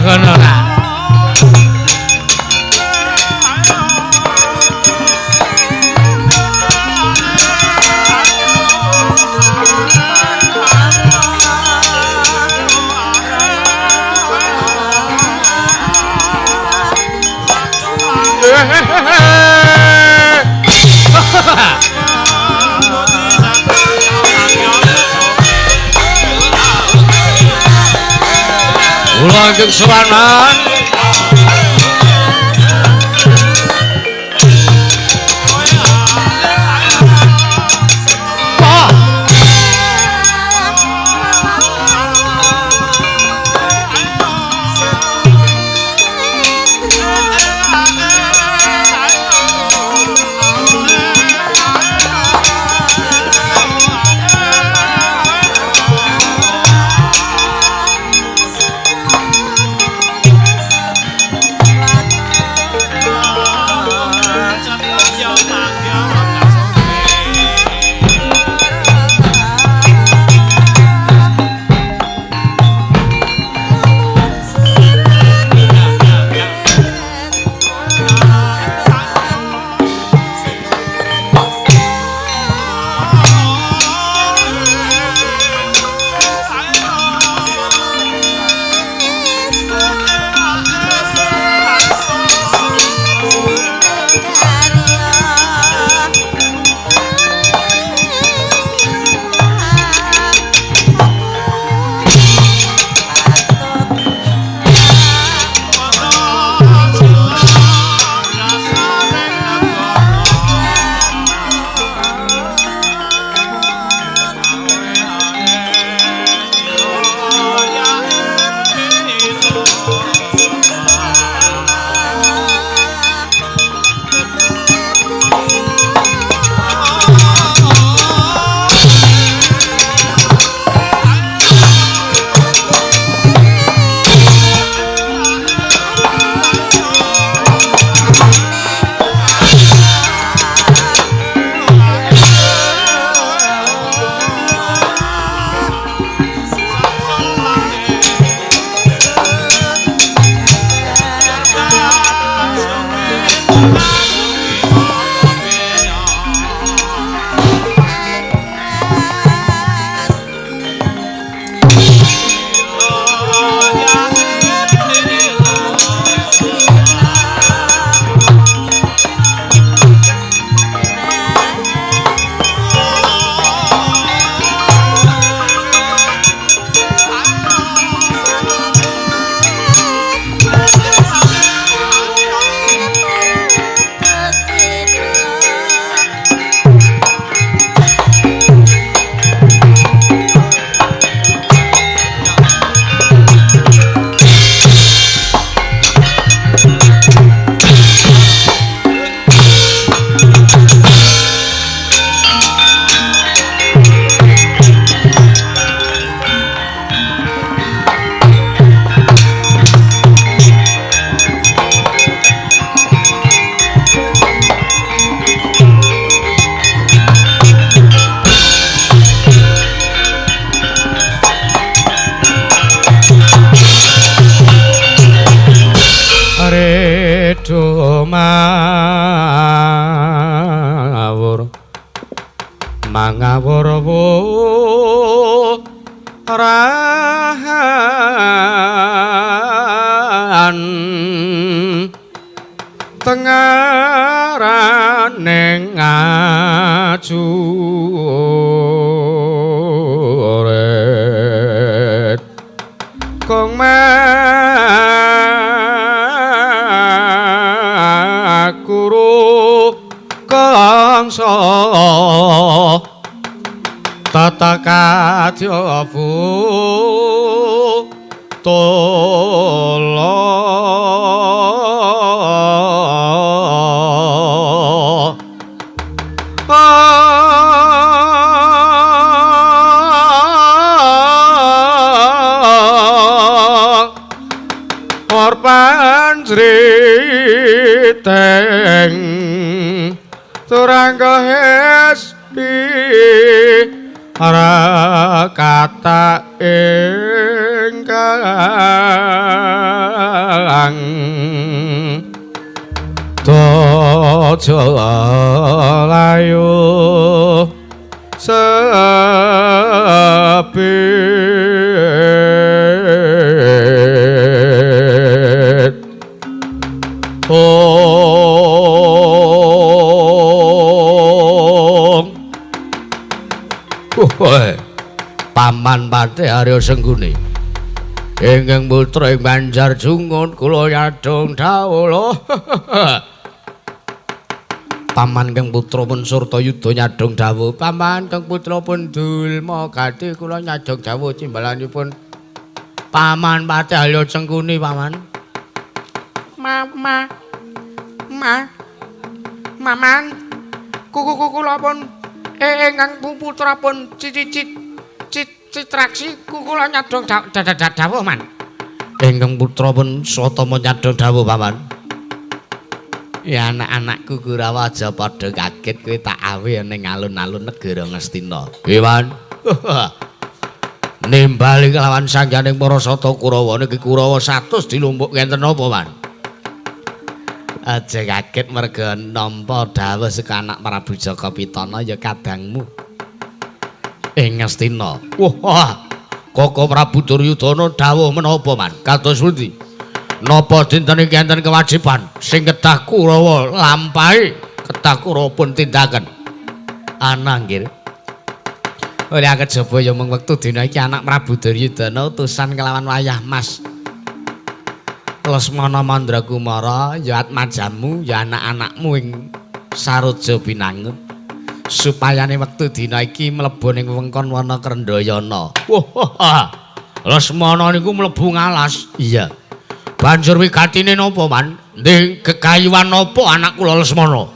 ngono ta. Kula ingkang sowanan tengaraneng ajuret kong makuru kangsa tata kadyabu tolo Orpan Sriteng Turangga Hesti Ara kata ingkang sang Tojo layu sepit Paman Pati Arya Sengguni ingkang putra ing Banjar Jungun kula nyadong dawuh Paman kang putra pun Surtayuda nyadong dawuh Paman kang putra pun Dulma Gati kula nyadong dawuh timbalanipun Paman Pati Arya Sengguni Paman Maman kuku kula pun ingkang putra pun Citraksi kula nyadong dawuh man ingkang putra pun Swatama nyadong dawuh Paman ya anak-anakku Kurawa aja padha kaget kowe tak awe ning alun-alun negara Ngastina Iwan nimbali kelawan sangganing para sata Kurawa niki Kurawa 100 dilumpuk ngenten napa man aja kaget merga nampa dawuh saka anak Prabu Jaka Pitana ya kadangmu ing Ngastina. Wah, Koko Prabu Duryudana dawuh menapa man? Kados pundi? Napa dinten iki enten kewajiban sing kedah Kurawa lampahi, kedah Kurawa pun tindaken. Ana nggih. Ora kejaba ya mung wektu dina iki anak Prabu Duryudana utusan kelawan wayah Mas Lesmana Mandrakumara ya atmajamu ya anak-anakmu ing Saroja Binangun supayane wektu dina iki mlebu ning wewengkon wana Krendayana. Wah, Lesmana niku mlebu ngalas. Iya. Banjur wigatine napa, Man? Nding gegayuhan napa anak kula Lesmana?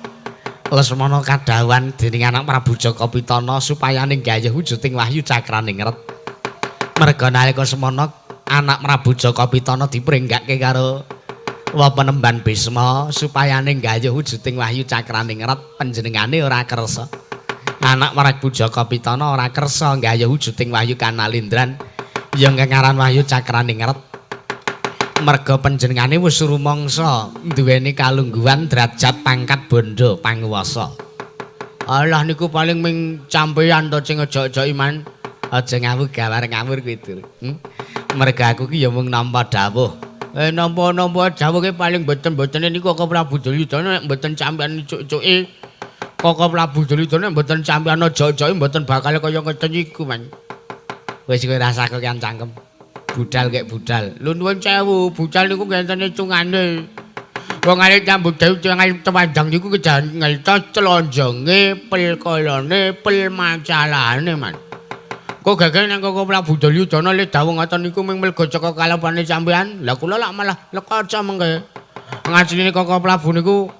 Lesmana kadhawuhan dening anak Prabu Jaka Pitana supayane nggayuh wujuding wahyu cakraning ngret. Merga nalika semana anak Prabu Jaka Pitana dipringgake karo Wapenemban Bisma supayane nggayuh wujuding wahyu cakraning ngret panjenengane ora kersa. Anak Prabu Jaka Pitana ora kersa nggayuh wujuding wahyu Kanalindran ya ngaran wahyu cakraning ngret. Merga panjenengane wis rumangsa duweni kalungguhan derajat pangkat bondo panguwasa. Alah niku paling ming campeyan to sing aja-aja iman. Aja ngawur gawar ngawur kuwi Dur. Merga aku ki ya mung nampa dawuh. Nampa dawuh ki paling boten-botene niku Koko Prabu Duryudana nek boten campeyan icuk-icuke. Koko Prabu Duryudana mboten campeyan aja-aja mboten bakal kaya ngeten iku, Man. Wis kowe rasake kan cangkem. Budal kek budal. Lho nuwun sewu, budal niku ngenten hitungane. Wong arep nyambut gawe tengah temanjang niku kejan ngeltos celonjonge, pilkolane, pilmacalane, Man. Kok gagah nang Koko Prabu Duryudana le dawuh ngoten niku mung mlego caka kalapane sampean. Lah kula lak malah lekaca mengke. Ngajine Koko Prabu niku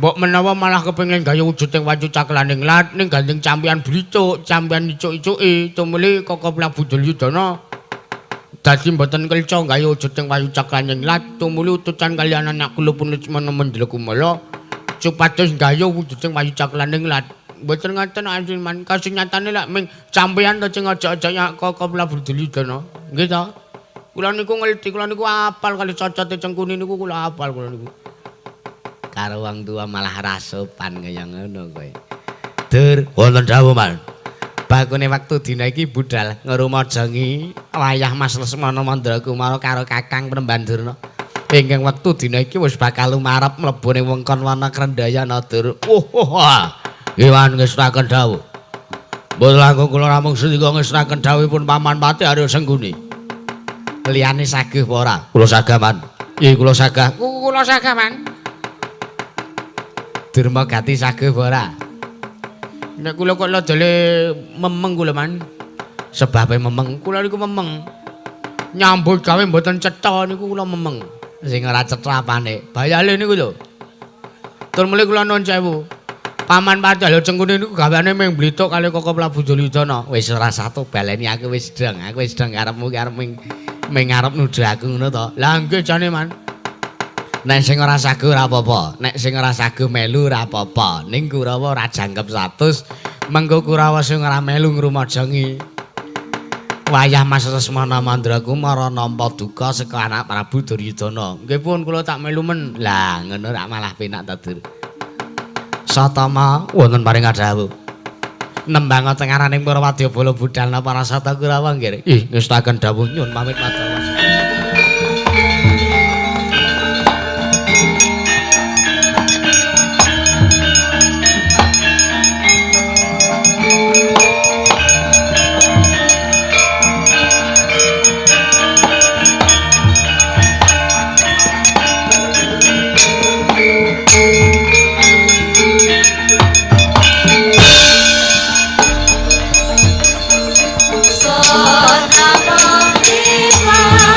mbok menawa malah kepengin gaya wujuding waju caklaning lat ning gandeng campian blicuk, campian icuk-icuke tumuli Koko Prabu Duryudana dadi mboten kelca gaya wujuding waju caklaning lat tumuli utusan kaliyan anak kula pun Lesmana Mandrakumala supados gaya wujuding waju caklaning lat. Mboten ngoten anjen man kasunyatane lak ming campean to sing aja-aja Koko Prabu Duryudana. Nggih to? Kula niku ngerti, kula niku apal kali cocote cengkuni niku kula apal kula niku. Karo wong tua malah rasopan kaya ngono kowe. Dur, wonten dawuh, Man. Bakune wektu dina iki budal ngrumajangi wayah Mas Lesmana Mandrakumara karo Kakang Prembandurna. Ingkang wektu dina iki wis bakal lumarep mlebu ning wewengkon wana Krendayana, Dur. Iwan ngesnaken dawuh. Mboten langkung kula namung sedika ngesnaken dawuhipun Paman Pati Arya Sengguni. Liyane sagih apa ora? Kula sagah, Man. Nggih, kula sagah. Kula sagah, Man. Durma Gati sagih apa ora? Nek kula kok dole memeng kula, Man. Sebabe memeng, kula niku memeng. Nyambut gawe mboten cetha niku kula memeng. Sing ora cetha apane? Bayale niku lho. Tur mule kula nuwun sewu. Paman Pati Arya Sengguni niku gaweane mung blituk kali Koko Prabu Duryudana. Wis ora satu baleni aku wis deng karepmu arep ming arep nuduh aku ngono to. Lah nggih jane, Man. Nek sing ora sagu ora apa-apa, nek sing ora sagu melu ora apa-apa. Ning Kurawa ora jangkep 100, mengko Kurawa sing ora melu ngrumajangi Wayah Mas Resmana Mandraku mara nampa duka saka anak Prabu Duryudana. Nggih pun kula tak melu men. Lah ngono rak malah penak ta, Dur. Satama wonten paring adhawuh. Nembang tengaraning para wadyabala budal napa rasata Kurawa nggih. Ih, ngestaken dawuh nyun pamit matur. Sonama Viva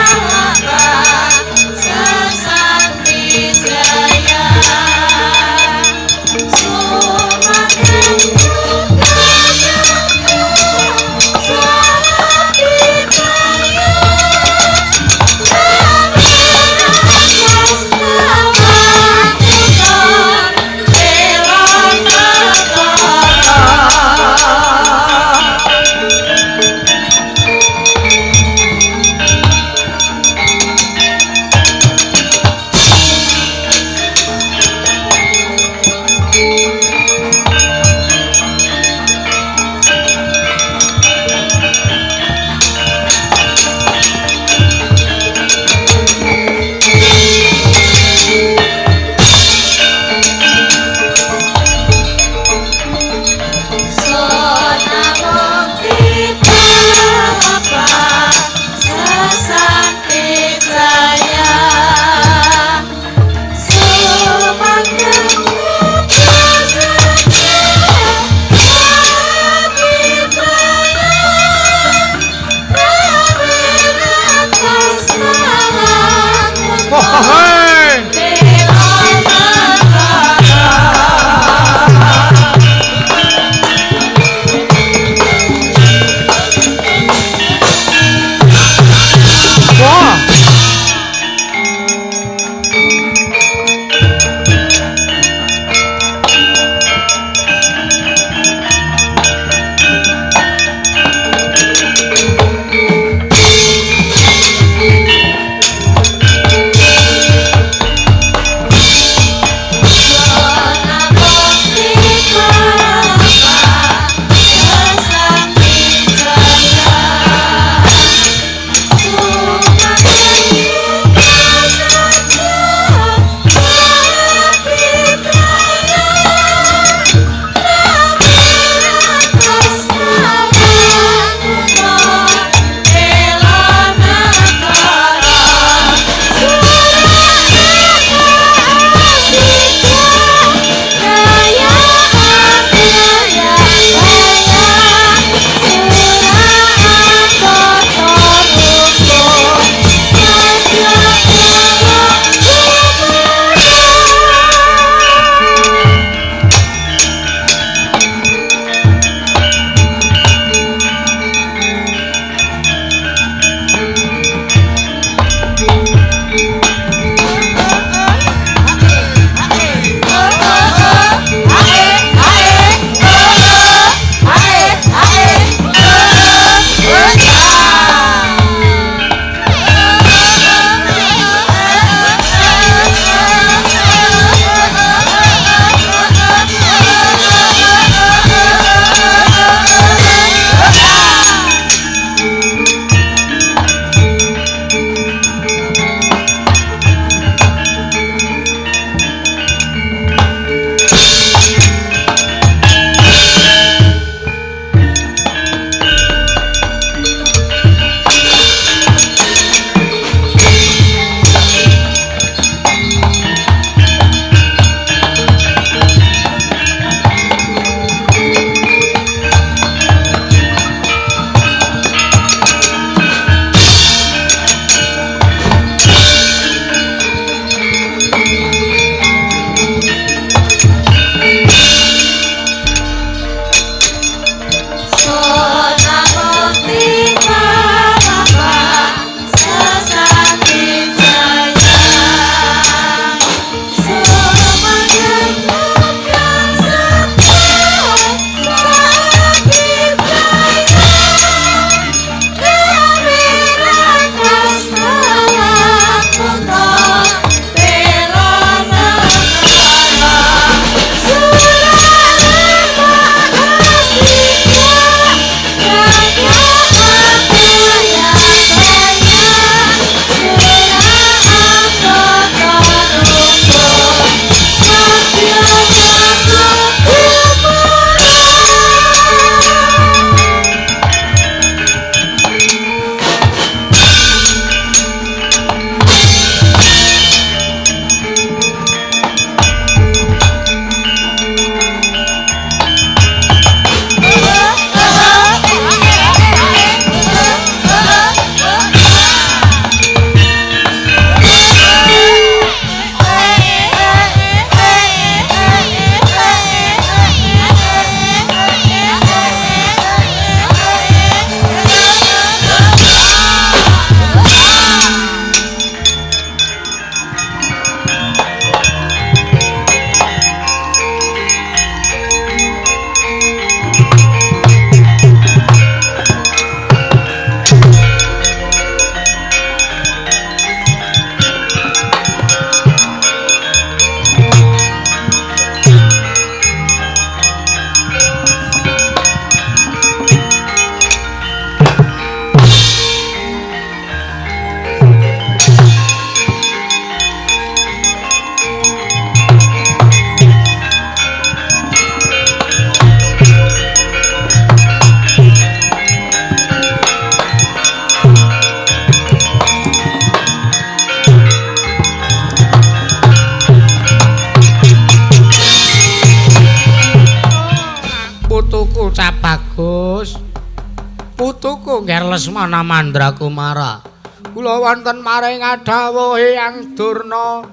putuku Nger Lesmana Mandrakumara. Kula wonten maring adhawuh Hyang Durna.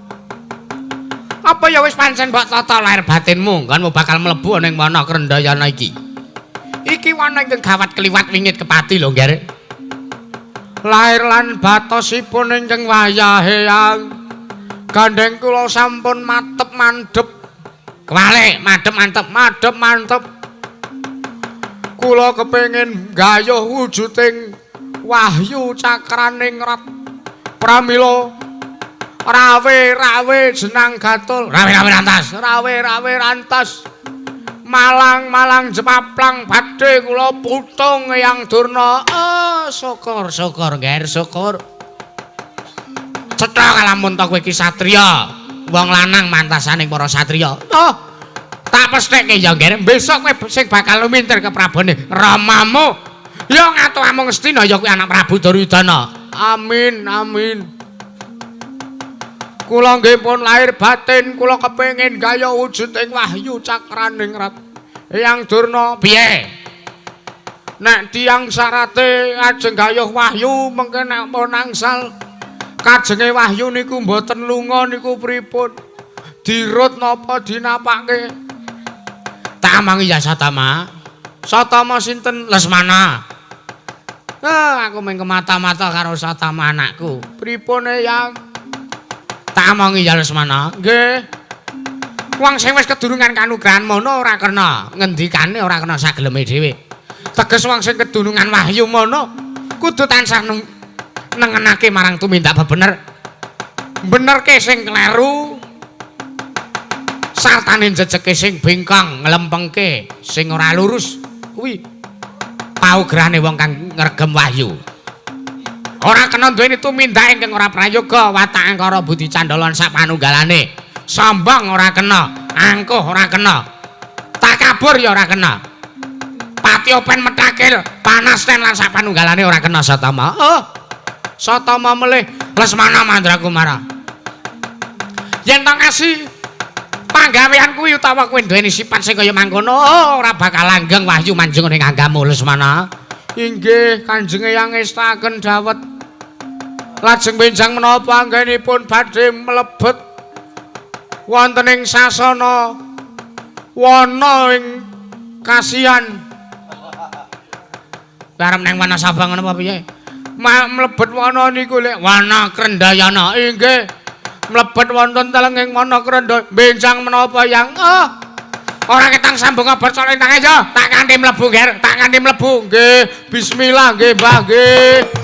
Apa ya wis pancen mbok tata lahir batinmu kanmu bakal mlebu ning wana Krendayana iki. Iki wana ingkang gawat kliwat wingit kepati lho, Nger. Lahir lan batosipun ingkang wayah Hyang. Gandeng kula sampun matep mandhep. Kewalik, madhep mantep. Kula kepengin gayuh wujuding Wahyu Cakraning Rat. Pramila rawe jenang gatul, rawe rantas. Malang jepaplang badhe kula putung Hyang Durna. Syukur Nger, syukur. Cetha kalamun ta kowe iki satriya, wong lanang mantasaning para satriya. Tak pestheke ya Nger, besok kowe sing bakal lumintir ke prabone Ramamu. Ya ngatu-amung Ngastina ya kuwi anak Prabu Duryudana. Amin. Kula nggih pun lahir batin kula kepengin gaya wujud ing Wahyu Cakraning Rat. Hyang Durna piye? Nek tiyang syarate ajeng gayuh wahyu mengke nek pun angsal kajenge wahyu niku mboten lunga niku pripun? Dirut napa dinapake? Tak amangi ya Satama. Satama sinten? Lesmana. Aku mung kemata-mata karo Satama anakku. Pripun Hyang? Tak amangi ya Lesmana. Nggih. Wong sing wis kedurungan kanugrahan mono ora kena ngendikane ora kena sageleme dhewe. Teges wong sing kedurungan wahyu mono kudu tansah nengenake marang tumindak bebener. Benerke sing kleru. Sartane jejeke sing bengkang nglempengke sing ora lurus kuwi paugrane wong kang ngregem wahyu. Ora kena duweni tumindak ingkang ora prayoga, watak angkara budi candala sak panunggalane. Sombong ora kena, angkuh ora kena. Takabur ya ora kena. Patiopen metakil, panasten lan sak panunggalane ora kena Satama. Satama melih Lesmana Mandrakumara. Yen tang asih panggawean kuwi utawa kowe duweni sifat sing kaya mangkono, ora bakal langgeng wahyu manjung ning anggamu Lesmana. Inggih, Kanjeng Hyang ngestaken dawet. Lajeng benjang menapa anggenipun badhe mlebet wonten ing sasana wana ing kasihan. Karep ning wana Sabang napa piye? Mlebet wana niku lek wana Krendayana. Inggih. Mlebet wonten telenging wana Krendayana. Benjang menapa Yang? Ora ketang sambung abot sore tang aja. Tak kanthi mlebu, Ger. Tak kanthi mlebu. Nggih. Bismillah nggih, Mbah nggih.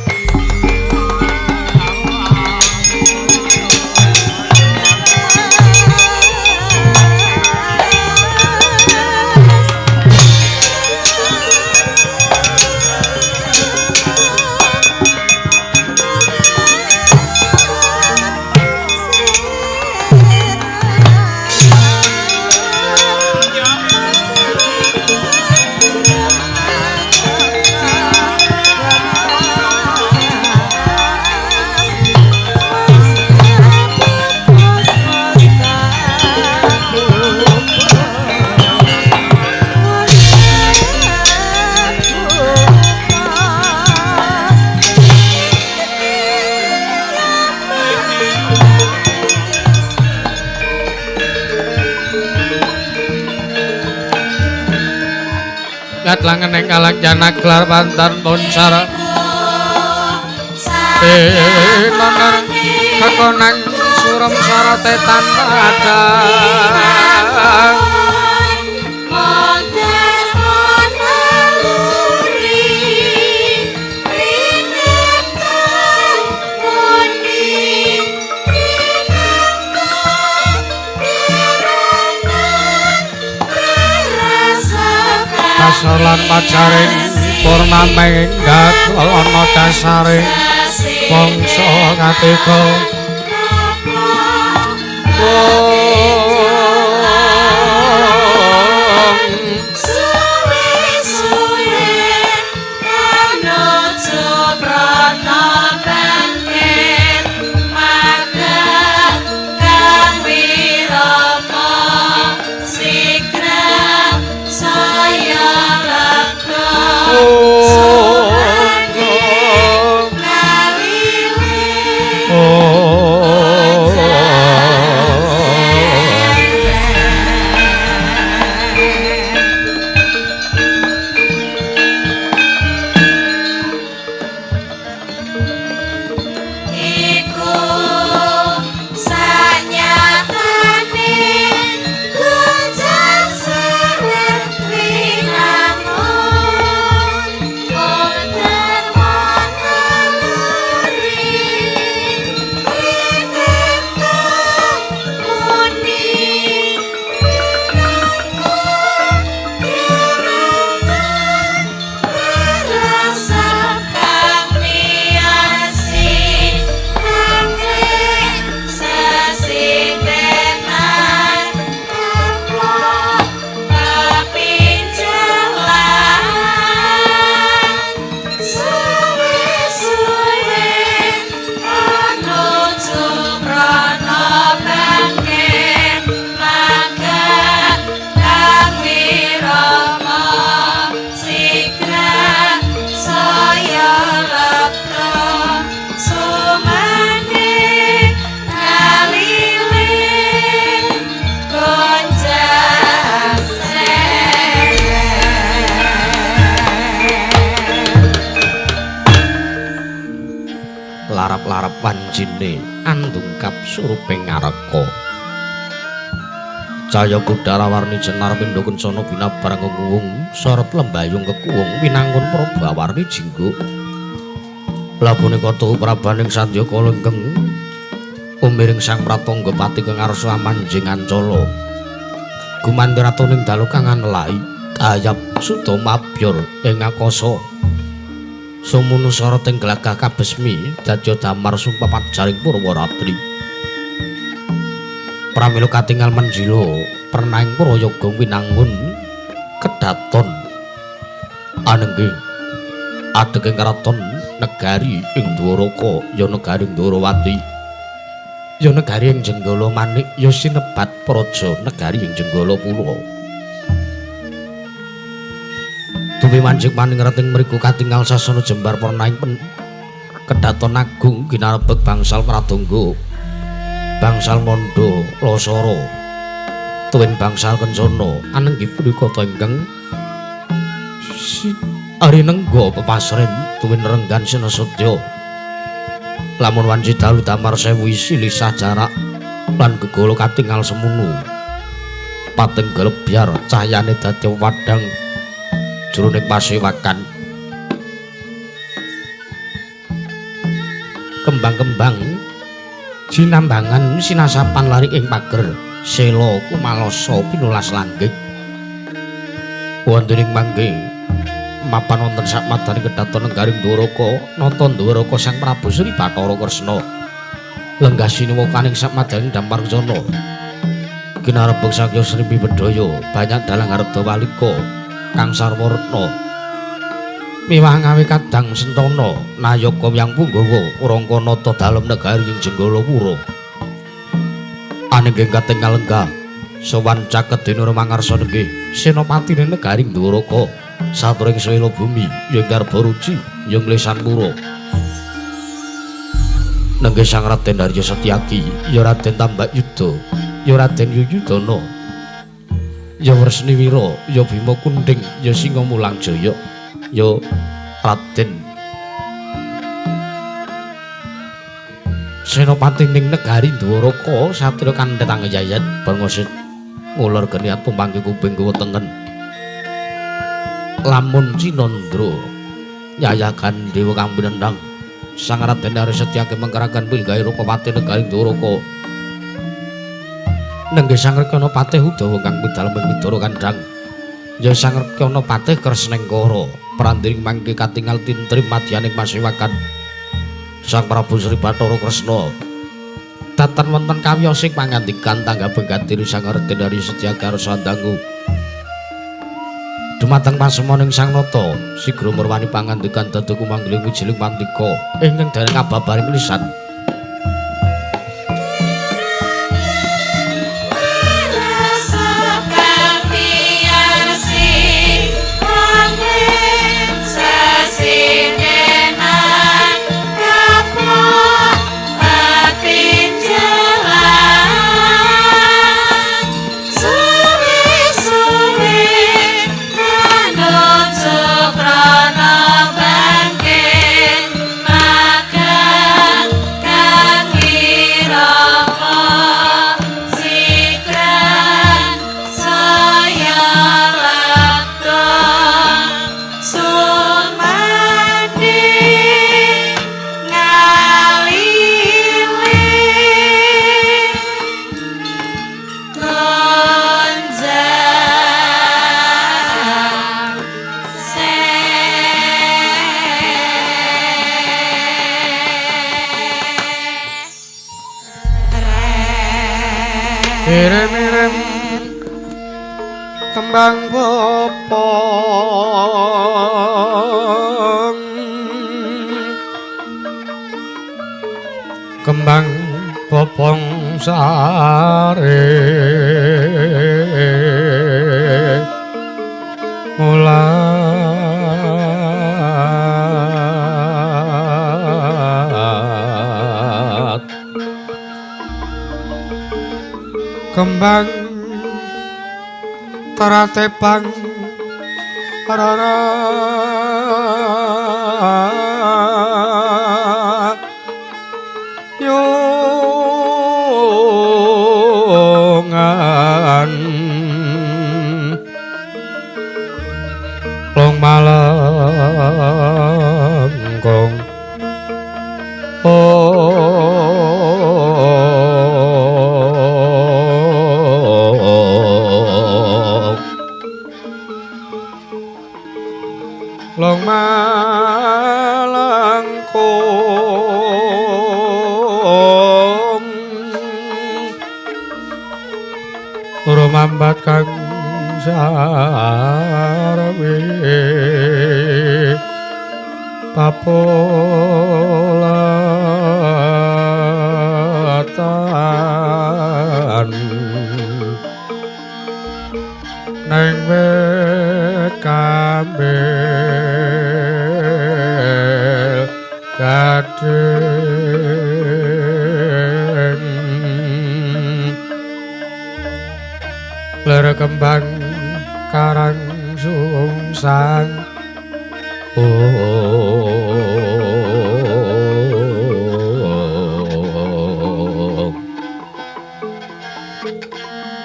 Katlangen ing Kalangjana gelar pantan pun sara nonar kekonang surem sara tetan padang Salan pacaring purnaming gagal ana dasare bangsa katiga suwe-suwe ana cobrana bangkit magang kang wirama sigra saya lakna larap-larap wancine andungkap suruping ngareka. Cahya kudara warni cenar pindha kencana binabar nguwung sorot lembayung kekuwung winangun proba warni jinggo. Lah punika tuhu prabaning Sandyaka lenggeng umiring Sang Pratangga Pati kang ngarsa manjing Ancala. Gumanti ratuning dalu kang anelai kayap suda mabyor ing akasa. Sumunu sorot ing glagah kabesmi dadya damar sumpah jaring Purwaratri. Pramila katingal menjila pernahing prayoga winangun kedaton anenggih adeging kraton negari ing Dwaraka ya negari Ndwarawati ya negari ing Jenggala Manik ya sinebat praja negari ing Jenggala Pura. Dupi manjing maning rating mriku katingal sasana jembar pernahing kedaton agung ginarebeg bangsal Pradangga bangsal Manda Lasara tuwin bangsal Kencana anenggih punika ta ingkang arinengga pepasren tuwin renggan sinesadya lamun wanci dalu damar sewu silih jarak lan gegara katingal semunu pating glebyar cahyane dadi wadhang jroning pasewakan kembang-kembang jinambangan sinasapan lari ing pager sela kumalasa pinulas langgeng wonten ing mangke mapan wonten sak madaning kedaton negaring Dwaraka nata Dwaraka Sang Prabu Sri Bathara Kresna lenggah sinuwukaning sak madaning dampar jana ginarebeg saking Sri Bedhaya banyak dalang Hardawalika kang sarwa retna miwah ngawi kadang sentana nayaka wiyang punggawa rangka nata dalem negari ing Jenggala Pura anengging katingal lenggah sowan caket dina mangarsa nenggih senopatine negari Dwaraka saturing swela bumi ya garba ruci ya nglesan pura nenggih Sang Raden Harya Setyaki ya Raden Tambakyuda ya Raden Yuyudana ya Wresniwira ya Bima Kunthing ya Singamulang Jaya ya Raden Senopatining negari Dwaraka satria kandhet angyayan bangosit ngulur geniat tumanggi kuping kuwa tengen lamun Cinandra nyayagan dewa kang pinendang Sang Raden Harya Setyaki mengkeraken pilgahe Rupapati negari Dwaraka nenggih Sang Rekana Patih Udawa kang pidalem ing Widara Kandhang ya Sang Rekana Patih Kresnengkara prandiring mangke katingal tintrim madyaning pasewakan Sang Prabu Sri Bathara Kresna datan wonten kawiyosing pangandikan tanggaping Gadiri Sang Raden Harya Setyaki arsa ndangu dumateng pasemoning Sang Nata sigra merwani pangandikan dadi kumanggiling wijiling mantika ingkang dereng kababaring lisan Irem-irem kembang bopong kembang bopong sare mulat kembang taratepang rara tumambat kang sarwi papolatan neng wet kambel gading ler kembang karang sungsang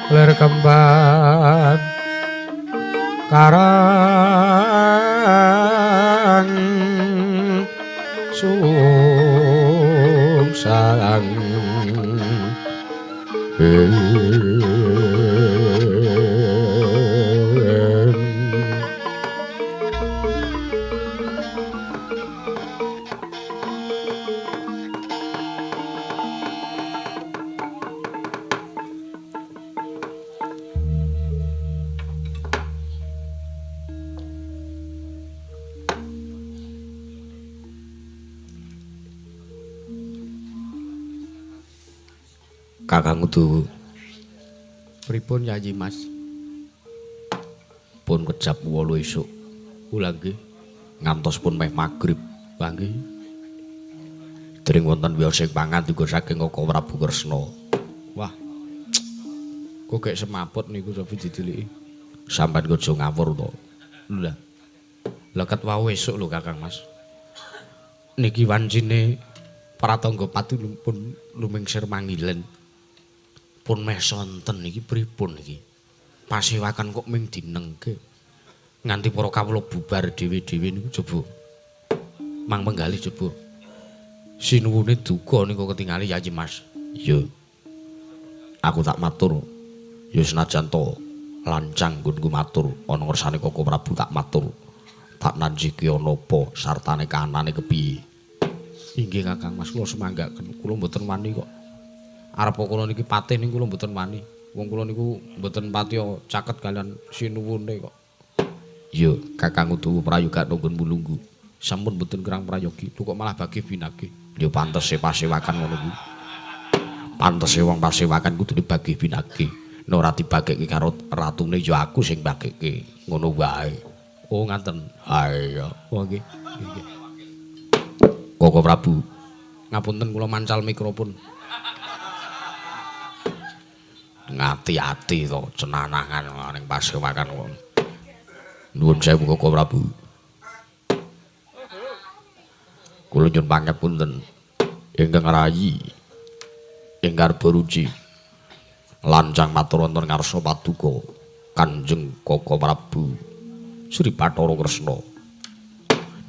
ler kembang karang sungsang Kakang Udawa. Pripun Yayi Mas? Pun kejap 8 esuk. Kula nggih. Ngantos pun meh magrib. Lah nggih. Dering wonten wiyos sing pangandiga saking Koko Prabu Kresna. Wah. Kok gek semaput niku Sofi dideliki. Sampeyan aja ngawur to. Lha. Lah ket wau esuk lho Kakang Mas. Niki wancine pratangga pati pun lumingsir mangilen. Pun meh sonten niki pripun iki? Pasewakan kok ming dinengke. Nganti para kawula bubar dhewe-dhewe niku coba. Mang penggalih coba. Sinuwune duka niku ketingali Yayi Mas. Iya. Aku tak matur. Ya senajan to lancang nggonku matur ana ngersane Koko Prabu tak matur. Tak nanjiki ana apa sartane kahanane kepiye. Inggih Kakang Mas kula semanggaken. Kula mboten wani kok. Arep kula niki patih niku kula mboten wani. Wong kula niku mboten patiya caket kalian sinuwune kok. Iya, Kakang Udawa prayoga nunggun mulunggu. Sampun mboten kirang prayogi, lho kok malah bagi binagi. Ya pantese pasewakan ngono kuwi. Pantese wong pasewakan kudu dibagi binagi. Nek ora dibageke karo ratune ya aku sing bageke. Ngono wae. Oh ngaten. Ha iya. Oh nggih. Nggih. Koko Prabu, Ngapunten kula mancal mikrofon. ngati-ati to cenanangan ning pasewakan ngono. Nuwun sewu Koko Prabu. Kula nyuwun pangapunten ingkang rayi ingkang beruji lancang matur wonten ngarsa paduka Kanjeng Koko Prabu Sri Bathara Kresna.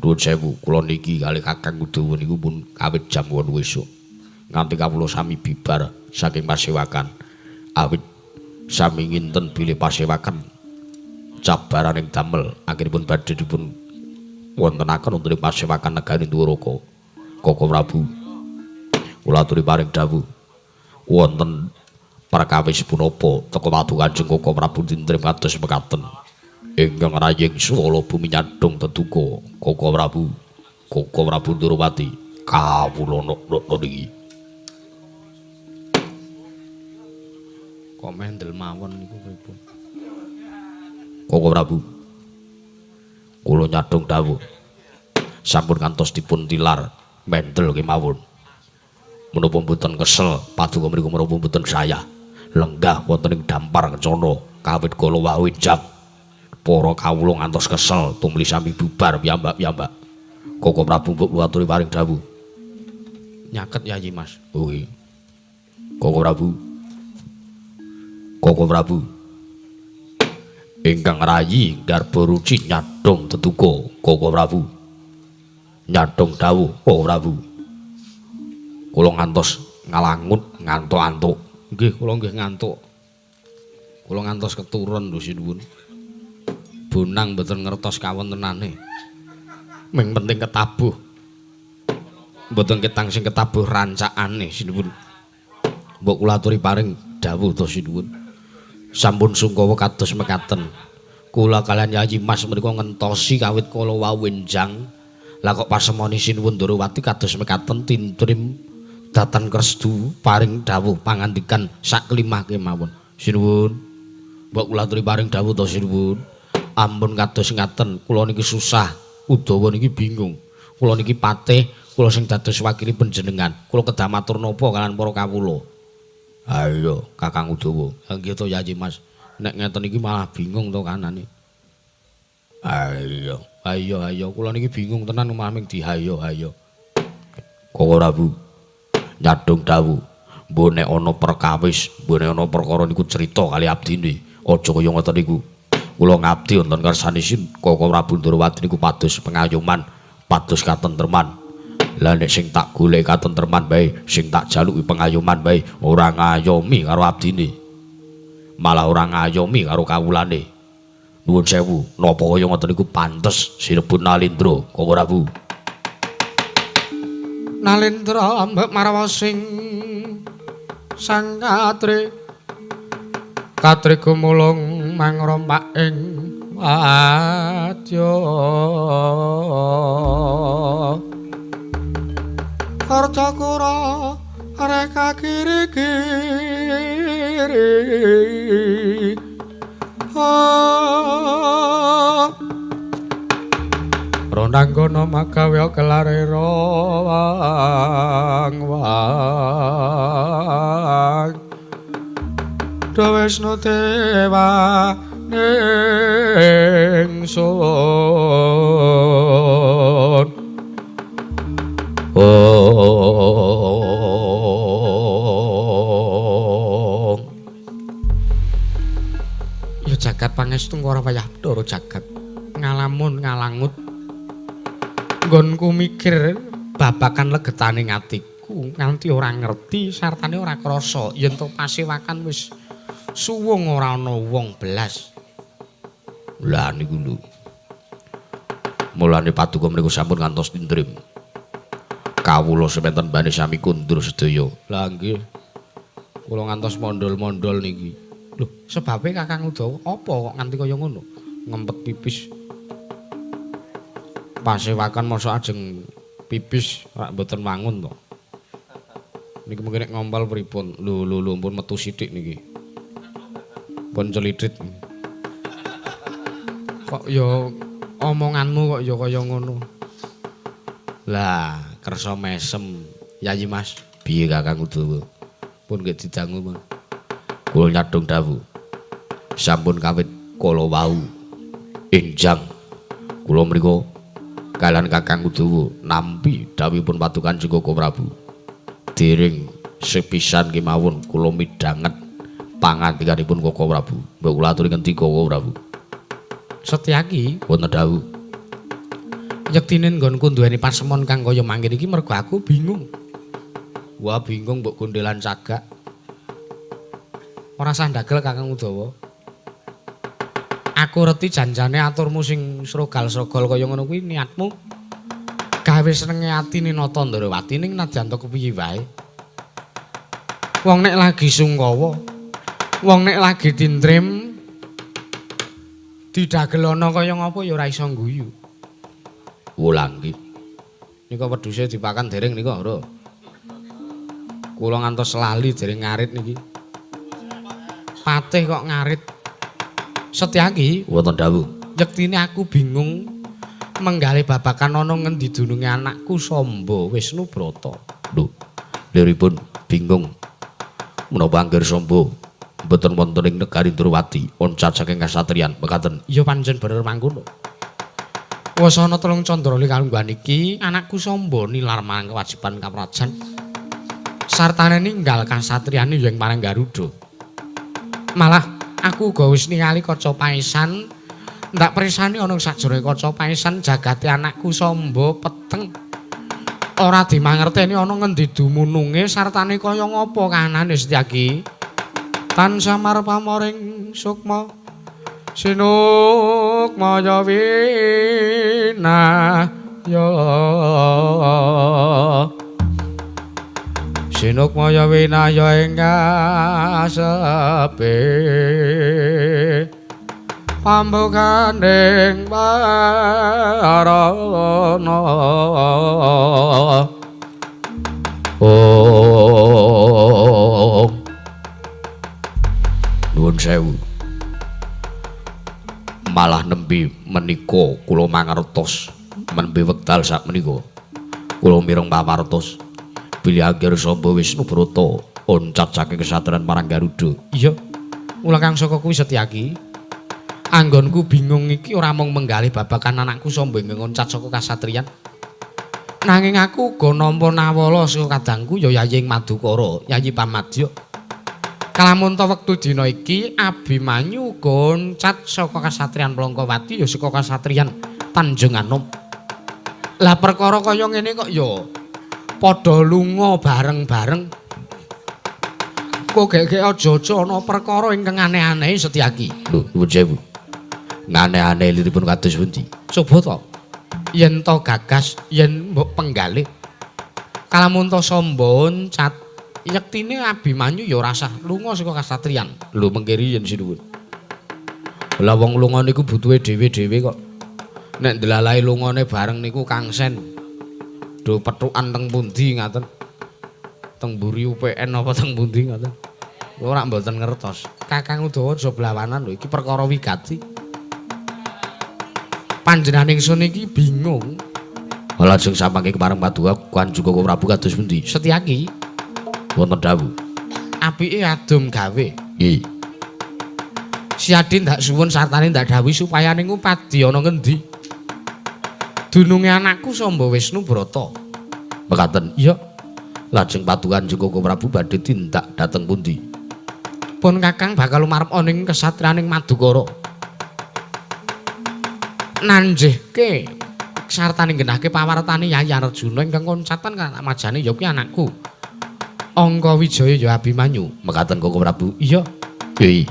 Nuwun sewu kula niki kalih Kakang Udawa niku pun kawit jam 8 esuk nganti kawula sami bibar saking pasewakan awit sami nginten bilih pasewakan cabaraning damel akhiripun badhe dipun wontenaken wonten ing pasewakan negari Ndoraka. Koko Prabu kula aturi paring dawuh wonten perkawis punapa teka watu Kanjeng Koko Prabu dinten kados mekaten ingkang rayeng swala bumi nyadong teduka Koko Prabu Ndorowati kawula niki. Kok mendel mawon niku pripun? Koko Prabu kula nyadong dawuh sampun kantos dipun tilar mendel kemawon. Menapa mboten kesel paduka mriku menapa mboten saya lenggah wonten ing dampar kencana kawit kala wau jam para kawula ngantos kesel tumuli sami bubar piyambak-piyambak. Koko Prabu mbok kula aturi paring dawuh. Nyaket Yayi Mas. Oh nggih. Koko Prabu ingkang rayi garba ruci nyadong tetuko Koko Prabu nyadong dawuh Koko Prabu kula ngantos ngalangut ngantuk-antuk. Nggih kula nggih ngantuk. Kula ngantos keturun lho sinuwun. Bonang mboten ngertos kawontenane. Ming penting ketabuh. Mboten ketang sing ketabuh rancakane sinuwun. Mbok kula aturi paring dawuh to sinuwun. Sampun sungkawa kados mekaten. Kula kaliyan Yayi Mas menika ngentosi kawit kala wau enjang. Lah kok pasemoni Sinuwun Ndorowati kados mekaten tintrim datan Kresdu paring dawuh pangandikan sak kelimah kemawon. Sinuwun, mbok kula aturi paring dawuh to Sinuwun. Ampun kados ngaten, kula niki susah, Udawa niki bingung. Kula niki patih, kula sing dados wakili panjenengan. Kula kedah matur napa kaliyan para kawula. Ayo, Kakang Udawa. Ha nggih to Yayi Mas. Nek ngeten iki malah bingung to kanane. Ayo, kula niki bingung tenan malah ming dihayo-hayo. Koko Prabu. Nyadong dawuh. Mbok nek ana perkawis, mbok nek ana perkara niku crita kali abdine. Aja kaya ngoten niku. Kula ngabdi wonten kersanipun Koko Prabu Ndorowati niku pados pengayoman, pados katentreman. Lah nek sing tak golek katentreman bae, sing tak jaluki pengayoman bae, ora ngayomi karo abdine. Malah ora ngayomi karo kawulane. Nuwun sewu, napa kaya ngoten niku pantes sinebut Nalendra, Koko Prabu. Nalendra mbek marawasing sang katri katri gumulung mangrompak ing wadya Karcakura reka kiri-kiri Ronanggono magawe kelare wang Dawesno dewa ningsun Ya jagat pangestu ora wayah ndara jagat ngalamun ngalangut nggonku mikir babakan legetaning atiku nganti ora ngerti sartane ora krasa yen to pasewakan wis suwung ora ana wong belas. Lah niku lho. Mulane paduka mriku sampun ngantos tintrim. Kawula semanten bane sami kundur sedaya. Lah nggih. Kula ngantos mondol-mondol niki. Lho, sebabe Kakang Udawa apa kok nganti kaya ngono? Ngempet pipis. Pasewakan mosok ajeng pipis rak mboten wangun to. Niki mungkin nek ngompal pripun? Lho pun metu sithik niki. Pun celidrit. Kok ya omonganmu kok ya kaya ngono. Lah, kersa mesem Yayi Mas. Piye Kakang Udawa? Pun nggih didangu, Mas. Kula nyadong dawuh. Sampun kawit kala wau enjang. Kula mriku kalian Kakang Udawa nampi dawuhipun padukan Kanjeng Koko Prabu. Dering sepisan kemawon kula midhanget pangandikanipun Koko Prabu. Mbok kula aturi ngenti Koko Prabu. Setyaki Wonten dawuh. yektine nggonku duweni pasemon kang kaya mangkene iki mergo aku bingung. Wah bingung mbok gondelan cagak. Ora sandagel Kakang Udawa. Aku reti janjane aturmu sing srogal-srogol kaya ngono kuwi niatmu gawe senenge atine Nata Ndrawati ning nadyan to kepiye wae. Wong nek lagi sungkawa, wong nek lagi tintrim didagelono kaya ngapa ya ora iso guyu. Wulangi. Nika wedhuse dipakan dereng nika ora. Kula ngantos lali dereng ngarit niki. Patih kok ngarit. Setyaki Wonten dawuh. yektine aku bingung menggali babakan ana ngendi dununge anakku Samba Wisnubrata. Lho, liripun bingung. Menapa angger Samba mboten wonten ing negari Ndrawati, oncat saking kasatriyan mekaten. Ya pancen bener mangkono. Wasana telung Candrali kalungguhan iki anakku Samba nilar marang kewajiban kaprajan. Sartane ninggal kasatriyane ya ing marang Garuda. Malah aku uga wis ningali kaca paesan ndak presani ana sajroning kaca paesan jagate anakku Samba peteng. Ora dimangerteni ana ngendi dumununge sartane kaya ngapa kanane Setyaki. Tansah marpamoring sukma sinukmaya winaya Sinukmaya winaya ing kasepe pambukaning warana nuwun sewu malah nembe menika kula mangertos menembe wekdal sak menika kula mireng pawartos bilih Angger Samba Wisnu Brata oncat saking kesatriyan Paranggaruda. Iya, mula kang saka kuwi Setyaki. Anggonku bingung iki ora mung menggalih babakan anakku Samba ing oncat saka kasatriyan. Nanging aku uga nampa nawala saka kadangku ya Yayi Madukara, Yayi Pamadya. Kalamun ta wektu dina iki Abimanyu uga oncat saka kasatriyan Plongkowati ya saka kasatriyan Tanjung Anom. Lah perkara kaya ngene kok ya padha lunga bareng-bareng. Kok gek aja-aja ana perkara ingkang aneh-aneh Setyaki. Lho, nuwun sewu. Ngane-aneh liripun kados pundi? Coba to. Yen to gagas, yen mbok penggalih. Kalamun to Samba oncat, yektine Abimanyu ya ora sah lunga saka kasatriyan. Lho mengkiri yen sinuwun. Lah wong lunga niku butuhe dhewe-dhewe kok. Nek ndelalah lungane bareng niku Kang Sen. Do pethukan teng pundi ngaten? Teng mburi UPN apa teng pundi ngaten? Ora mboten ngertos. Kakang Udawa aja blawanan lho iki perkara wigati. Panjenengan ingsun iki bingung. Lajeng samangke kemareng Paduka Kanjeng Prabu kados pundi? Setyaki. Wonten dawuh. Apike adum gawe. Nggih. Si Adin ndak suwun sartane ndak dawuhi supaya ning padi ana ngendi? Dununge anakku Samba Wisnu Brata. Mekaten. Iya. Lajeng Paduka Kanjeng Prabu badhe tindak dhateng pundi? Pun Kakang bakal lumarep ana ing kesatriyaning Madukara. Nanjihke sartane genahke pawartane Yayi Arjuna ingkang koncatan kan majane ya kuwi anakku. Angga Wijaya ya Abimanyu. Mekaten Kakang Prabu. Iya. Nggih.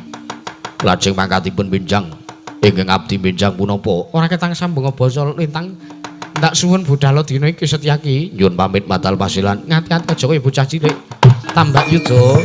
Lajeng pangkatipun benjang ingkang abdi benjang punapa ora ketang sambung basa lintang ndak suwun budhal dina iki Setyaki. Nyuwun pamit matal pasilan. Ngati-ati aja kaya bocah cilik. Tambak yuda.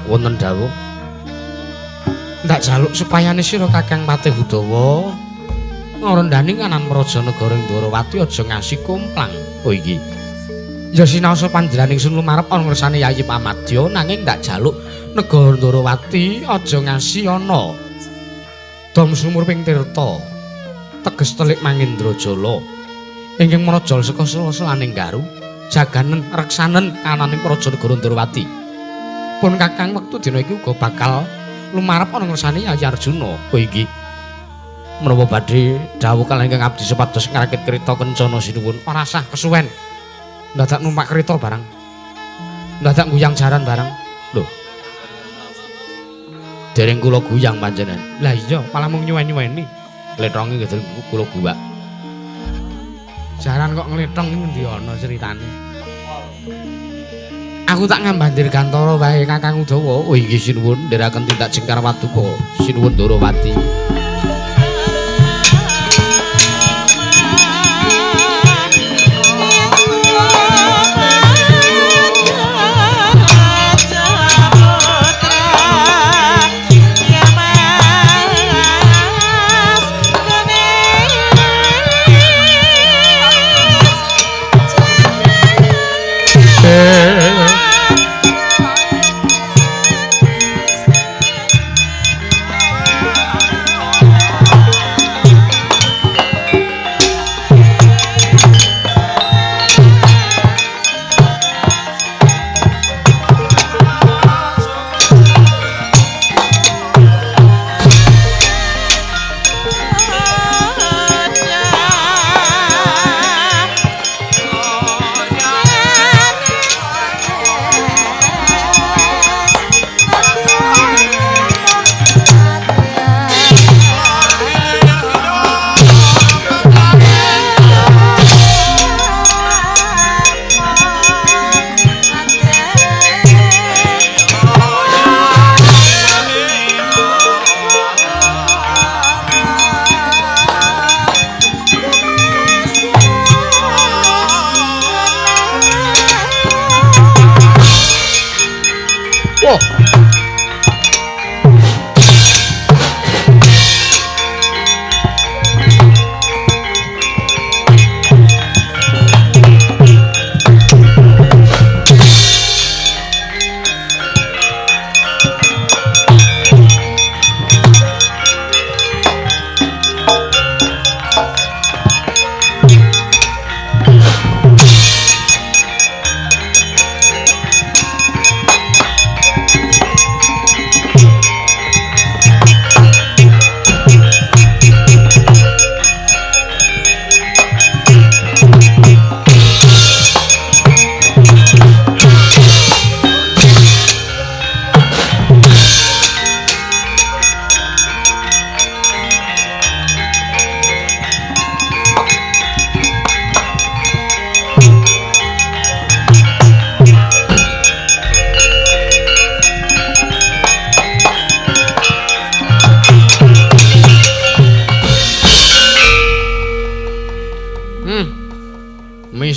Wonten dawuh ndak jaluk supayane sira Kakang Patih Udawa ngrendani kanan Praja Negara Ndrawati aja ngasi kumplang. Oh iki ya sinaosa panjenengan ingsun lumarep ana ngersane Yayi Pamadya nanging ndak jaluk Negara Ndrawati aja ngasi ana dom sumur ping tirta teges telik Mangindrajala ingkang mrajal saka selaning Garu jaganen reksanen kananing Praja Negara Ndrawati. Pun Kakang wektu dina iki uga bakal lumarep ana ngersane Yayi Arjuna. Kowe iki menapa badhe dawuh kalih ingkang abdi supados ngrakit krita kencana sinuwun ora sah kesuwen. Dadak numpak krita barang. Dadak guyang jaran barang. Lho. Dereng kula guyang panjenengan. Lah iya, malah mung nyuwen-nyuweni. Letronge nggih kula guwak. Jaran kok nglethong iki endi ana critane? Aku tak ngambandir gantara wae Kakang Udawa. Oh iki sinuwun ndherekaken tindak jengkar Paduka sinuwun Ndrawati.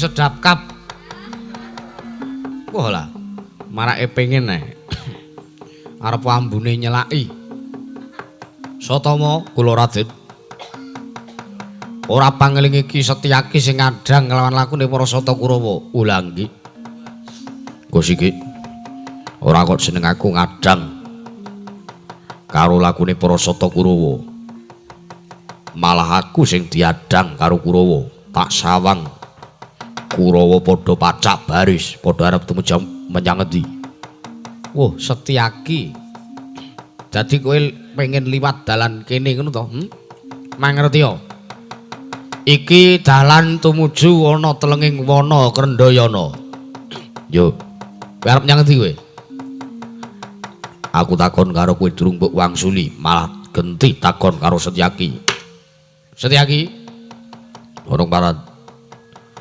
sedap kap. Wah lah, marake pengen ae. Arep ambune nyelaki. Satama kula Raden. Ora pangeling iki Setyaki sing ngadang nglawan lakune para Sata Kurawa. Ulah nggih. Gus iki ora kok jeneng aku ngadang karo lakune para Sata Kurawa. Malah aku sing diadang karo Kurawa. Tak sawang Kurawa padha pacak baris, padha arep tumujang menyang endi. Wah, Setyaki. Dadi kowe pengen liwat dalan kene ngono to? Mangerti ya? Iki dalan tumuju ana telenging wana Krendayana. Yo, kowe arep nyang endi kowe? Aku takon karo kowe durung mbok wangsuli, malah genti takon karo Setyaki. Setyaki, urung parat.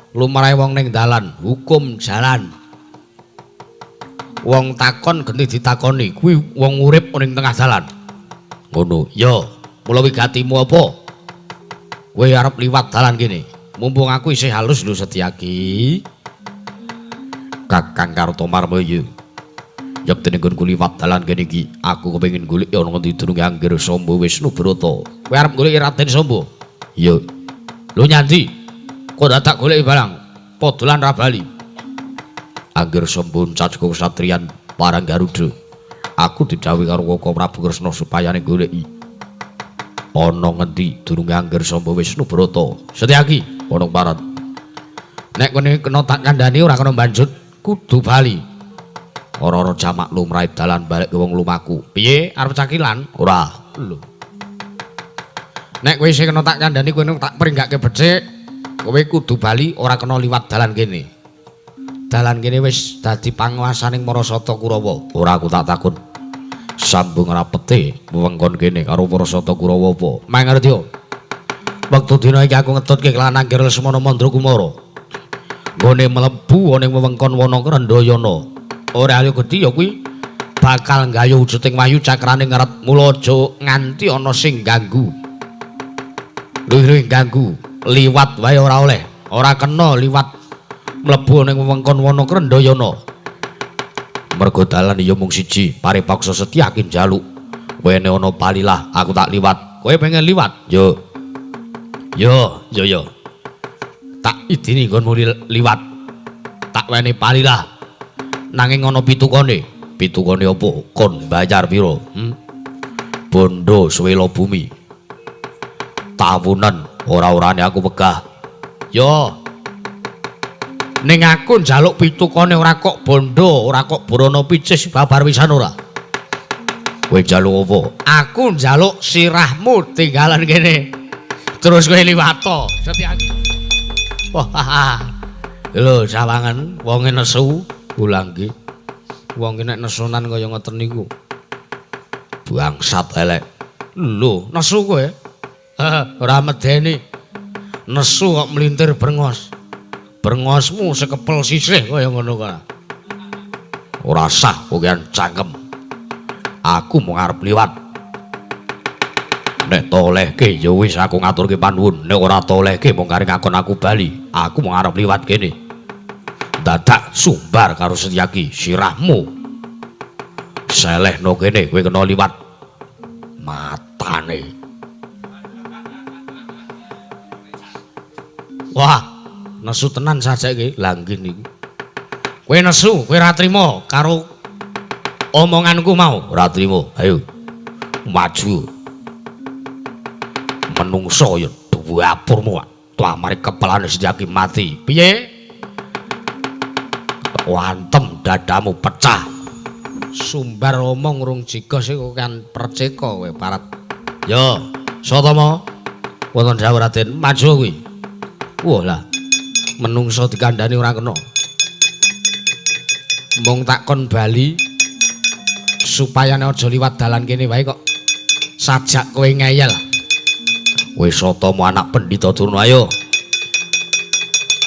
Lumrahe wong ning dalan, hukum jalan. Wong takon genti ditakoni, kuwi wong urip ning tengah dalan. Ngono. Yo, mula wigatimu apa? Kowe arep liwat dalan kene. Mumpung aku isih halus lho Setyaki. Kakang Kartomarmaya. Yak dene nggonku liwat dalan kene iki, aku kepengin golek ana ngendi durunge Anggir Samba Wisnu Brata. Kowe arep golek Raden Samba? Iya. Lho nyandi? Kok dadak golek barang? Podolan ra bali. Anggir Samba cacku satriyan parang Garuda. Aku didhawuhi karo Koko Prabu Kresna supaya ning goleki. Ana ngendi durunge Anggir Samba Wisnu Brata? Setyaki, ana parat. Nek kene kena tak kandhani ora kena banjut, kudu bali. Ora-ora jamak lumrahe dalan balik ke wong lumaku. Piye arep cakilan? Ora. Lho. Nek kowe sing kena tak kandhani kowe tak pringgake becik, kowe kudu bali ora kena liwat dalan kene. Dalan kene wis dadi panguwasaning para Sata Kurawa. Ora aku tak takon. Sambung rapete wewengkon kene karo para Sata Kurawa apa? Mangerti yo. Wektu dina iki aku ngetutke kelan Anggir Lesmana Mandrakumara. Nggone mlebu ning wewengkon wana Krendayana. Ora ayo gedhi ya kuwi bakal nggayuh wujuding wayu cakrane ngeret mula aja nganti ana sing ganggu. Luwih ganggu, liwat wae ora oleh. Ora kena liwat mlebu ning wewengkon wana Krendayana. Mergo dalan ya mung siji, paripaksa Setyaki njaluk. Wene ana palilah aku tak liwat. Kowe pengen liwat? Yo. Yo. Tak idini nggonmu liwat. Tak wene palilah. Nanging ana pitukane. Pitukane apa? Kon bayar pira? Bondo swela bumi. Tawunan ora-orane aku wegah. Yo. Ning aku njaluk pitukane ora kok bondo, ora kok brana picis babar wisan ora. Kowe njaluk apa? Aku njaluk sirahmu tinggalan kene. Terus kowe liwat to, Setyaki. Wah. Lho, sawangen wonge nesu. Ulang nggih. Wong nek nesunan kaya ngoten niku. Bangsat elek. Lho, nesu kowe? Ora medeni. Nesu kok mlintir brengos. Brengosmu sekepel sisih kaya ngono kok. Ora sah kowean cangkem. Aku mau arep liwat. Nek tolehke ya wis aku ngaturke panuwun. Nek ora tolehke mung kare ngakon aku bali. Aku mau arep liwat kene. Dadak sumbar karo Setyaki, sirahmu selehno kene kowe kena liwat matane. Wah, nesu tenan sajake lha nggih niku. Kowe nesu, kowe ora trima karo omonganku mau, ora trima. Ayo maju. Menungso ya duwe apurmu. Tuh mari kepalane Setyaki mati. Piye? Wantem dadamu pecah. Sumbar omong urung jigos iku kan perceka kowe parat. Yo, Satama. Wonten dawuh Raden, maju kuwi. Wah lah. Menungso dikandhani ora kena. Mung takon bali supaya aja liwat dalan kene wae kok. Sajak kowe ngeyel. Wis Satama anak pendhita Durna ayo.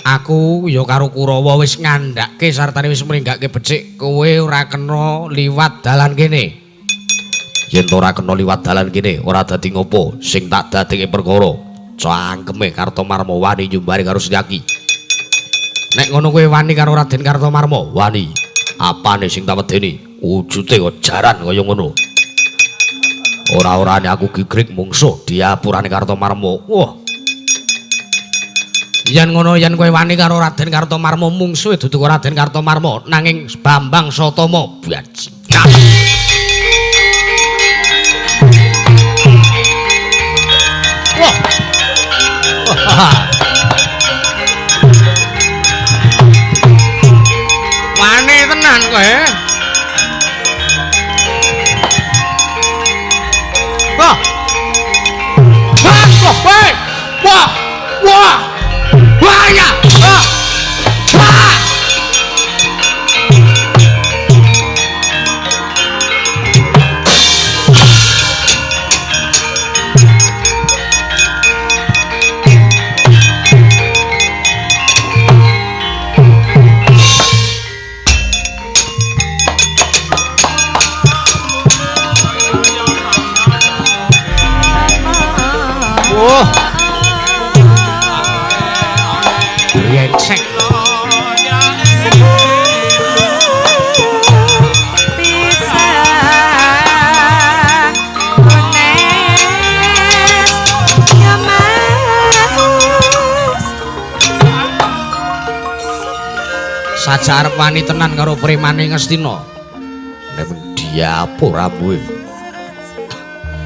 Aku ya karo Kurawa wis ngandhake sartane wis mringgake becik kowe ora kena liwat dalan kene. Yen ora kena liwat dalan kene ora dadi ngopo sing tak dadeke perkara cangkeme Kartomarma wani nyumbari karo Setyaki. Nek ngono kowe wani karo Raden Kartomarma? Wani. Apane sing tak medeni? Wujude kok jaran kaya ngono. Ora-orane aku gigrik mungsuh diapurane Kartomarma. Wah. Yen ngono yen kowe wani karo Raden Kartomarma mungsuhe dudu Raden Kartomarma nanging Bambang Satama bajingan. Wah. Wani tenan kowe. Wah. Wah. Wah. Wah ya. Wah. Wah. Brengsek. Saja arep wani tenan karo premane Ngastina. Nek diapur ambuhe.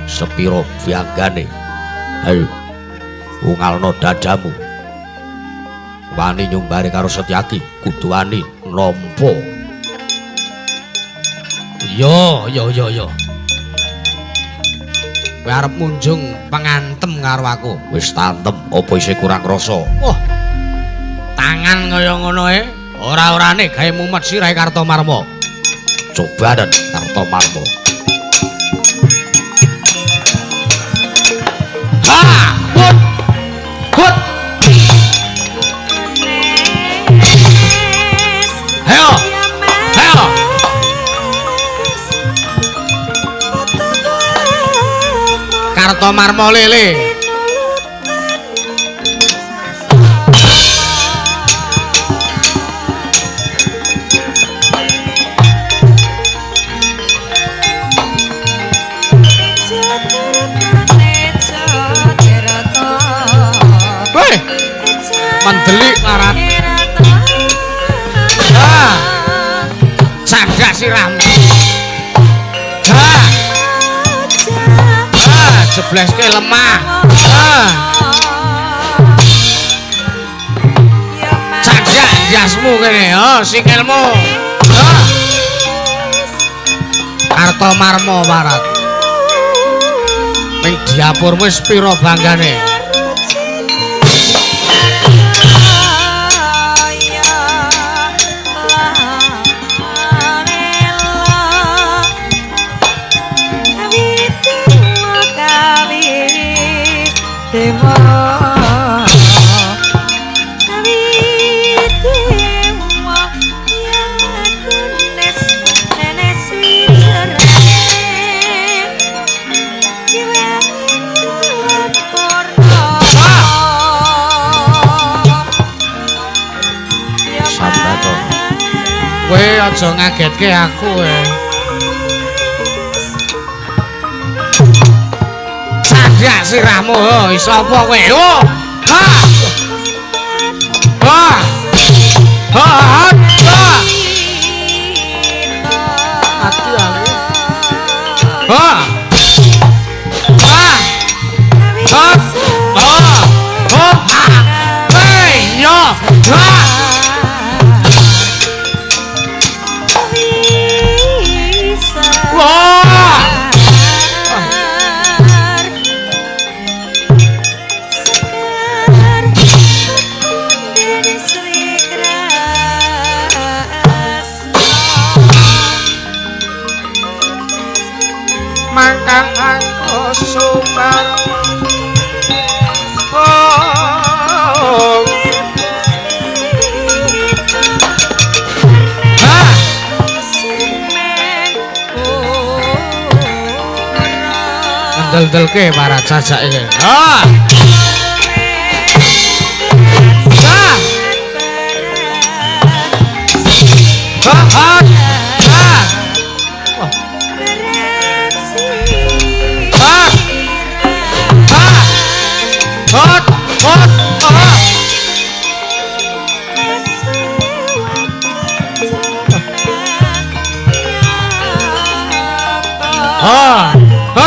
Sepiro bianggane. Ayo. Ungalno dadamu. Wani nyumbari karo Setyaki, kudu wani nampa. Yo. Kowe arep munjung pengantem karo aku. Wis tantem, apa isih kurang rasa? Wah. Tangan kaya ngono ora-orane gawe mumet sirahe Kartomarma. Cobanen Kartomarma. Ha! Hut! Hut! Ayo! Ayo! Kartomarma lele. Weh! Mendelik larat. Cagak sirahmu. Jebleske lemah. Cagak jasmu kene, sikilmu. Kartomarma warat. Ping diapur wis pira banggane. Kowe aja ngagetke aku Cagak sirahmu iso apa kowe? Ha! Ha! Ha! Mati aku. Ha! Ha! Ha! Ha! Hei, yo! Ha! Mangkang aku sumber Ndel-ndelke para jajak iki.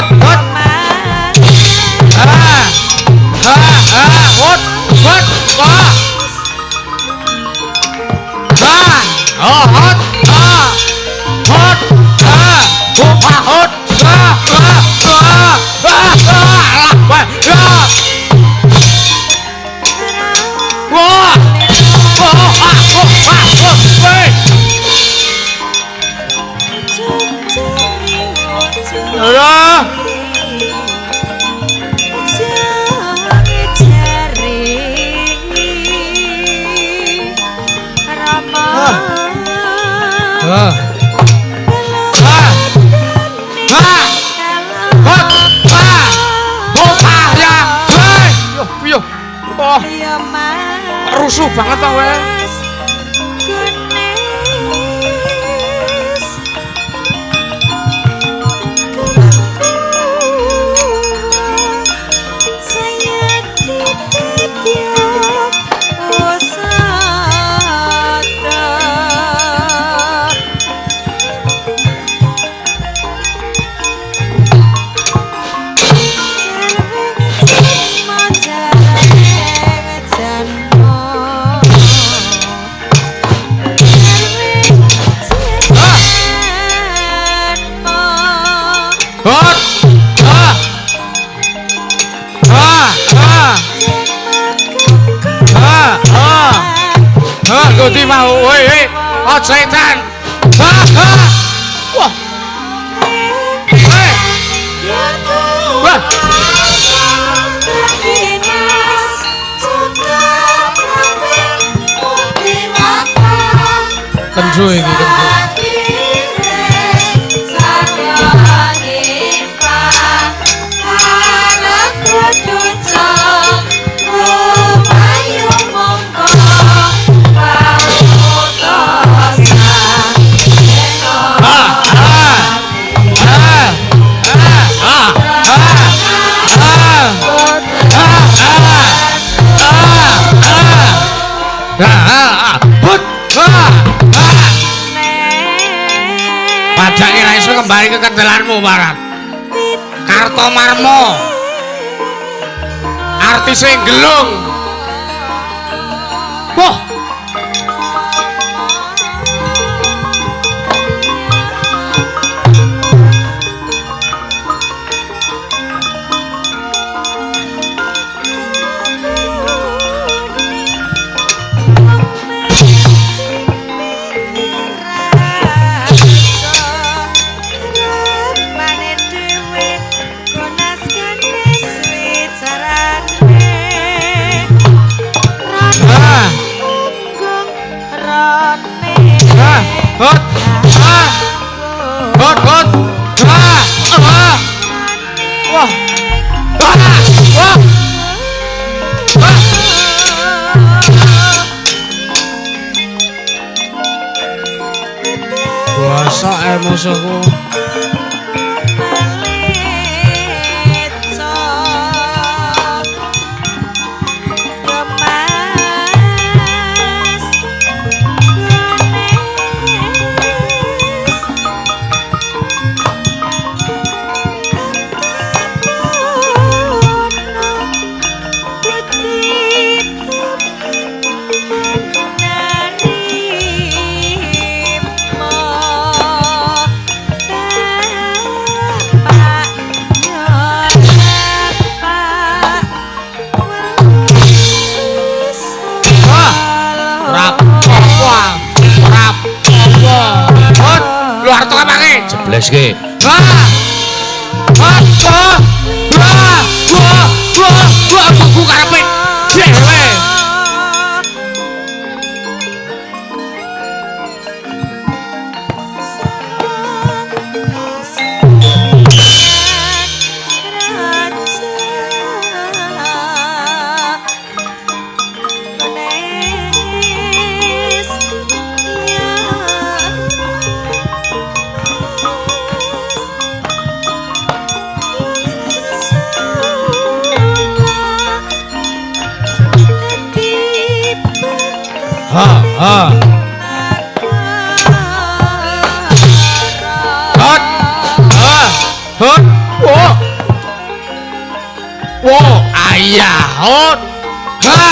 hut. Hut, hut, wah. Oh, hut, hut, hut, rusuh banget Pak we. Gusti mau, woi, oh setan. Wah. Wah. Kenjo iki kenjo. Padake ra iso kembali ke kendelanmu Barat. Kartomarmo. Artise gelung. Wah. Basa musuhku. Jebles aku karepe dhewe. Hot. iya hot ha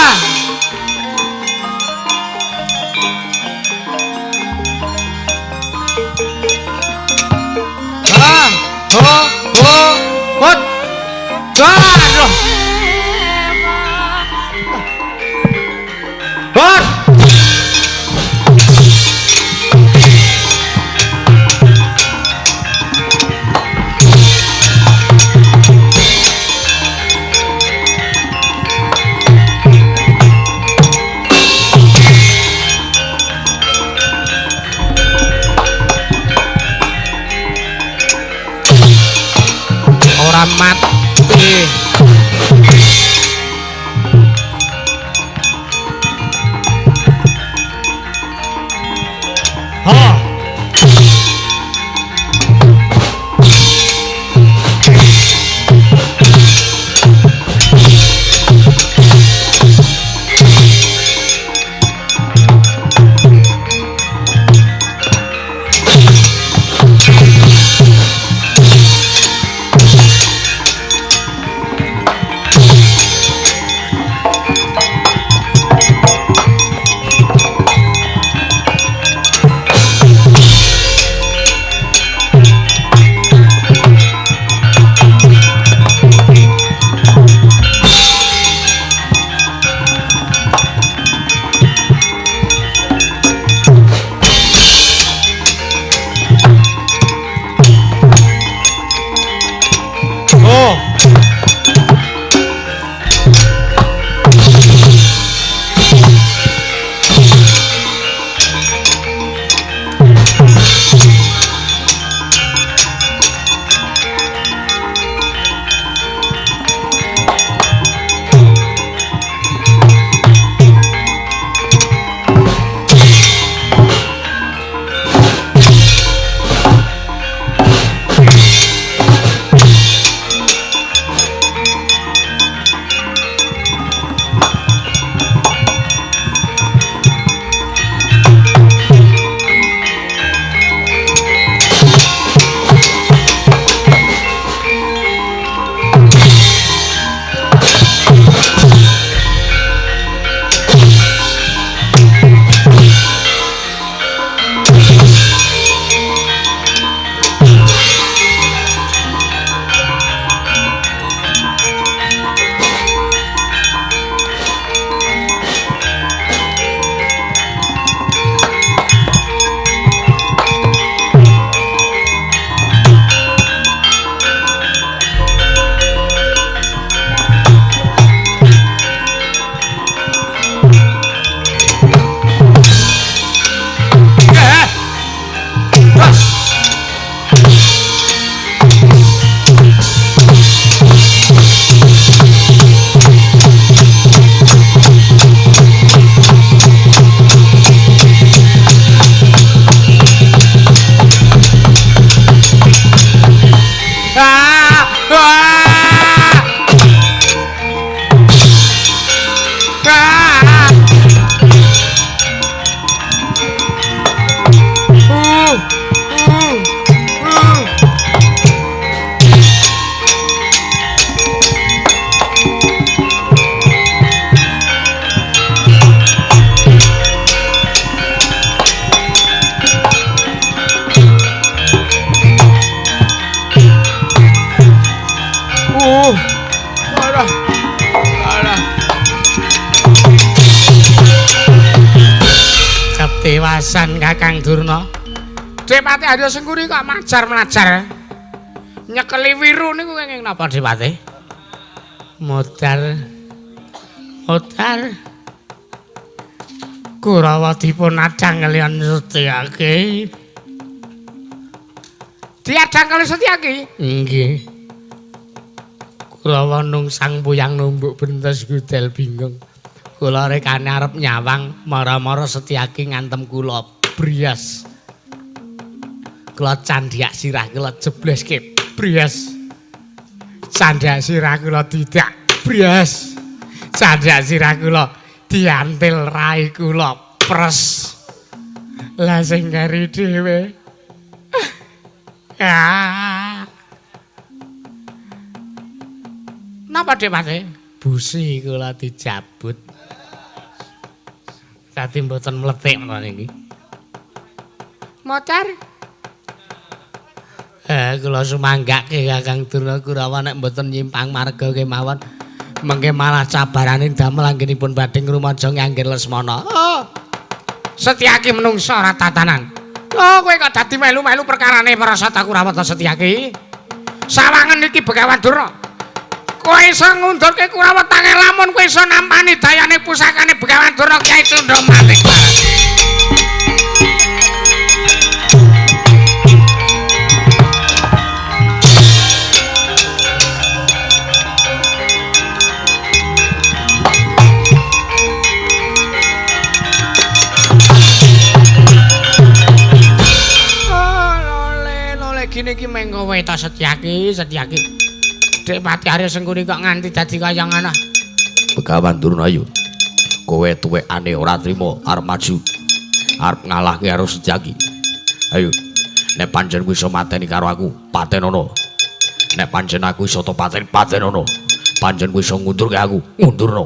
hot aduh hot ora mati ha Ketewasan Kakang Durna. Depati Arya Sengkuri kok majar-melajar. Nyekeli wiru niku kenging napa Depati? Modar. Kurawa dipun adang kaliyan Setyaki. Diadang kali Setyaki? Nggih. Kurawa nungsang puyang numbuk bentes gudel bingung. Kula rekane arep nyawang mara-mara Setyaki ngantem kula brias. Kula candhiak sirah kula jebleske brias. Candhiak sirah kula tidak brias. Candhiak sirah kula diantil rai kula pres. Lah sing ngeri dhewe. Napa Depati? Busi kula dijabut. Dadi mboten mletik menawa niki. Motor. Kula sumanggake Kakang Durna Kurawa nek mboten nyimpang marga kemawon. Mengke malah cabaraning damel anggenipun badhe ngrumaja ngangger Lesmana. Oh. Setyaki menungso ora tatanan. Oh, kowe kok dadi melu-melu perkarane Parasata Kurawa ta Setyaki? Sawangen iki Begawan Durna. Kowe iso ngundurke Kurawa tangi lamun kowe iso nampani dayane pusakane Begawan Durna Kyai Cundra Manik. Gini iki mengko wae ta Setyaki. Dek Pati Arya Sengkuni kok nganti dadi kaya ngono. Begawan Durna ayo. Kowe tuwekane ora trima arep maju. Arep ngalahke karo Setyaki. Ayo. Nek pancen kuwi iso mateni karo aku, patenono. Nek pancen aku iso to patenono. Pancen kuwi iso ngundurke aku, ngundurno.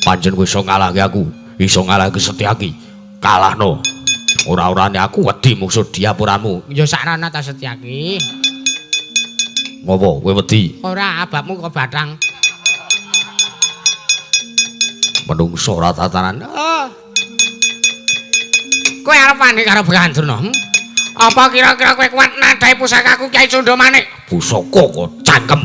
Pancen kuwi iso ngalahke aku, iso ngalahke Setyaki. Kalahno. Ora-orane aku wedi musuh diapuranmu. Ya saknana ta Setyaki. Ngopo kowe wedi? Ora abakmu kok bathang. Menungso ora tatanan. Oh. Kowe arep wani karo Begawan Durna? Apa kira-kira kowe kuat nadhahi pusakaku Kyai Cundra Manik? Pusaka kok cangkem.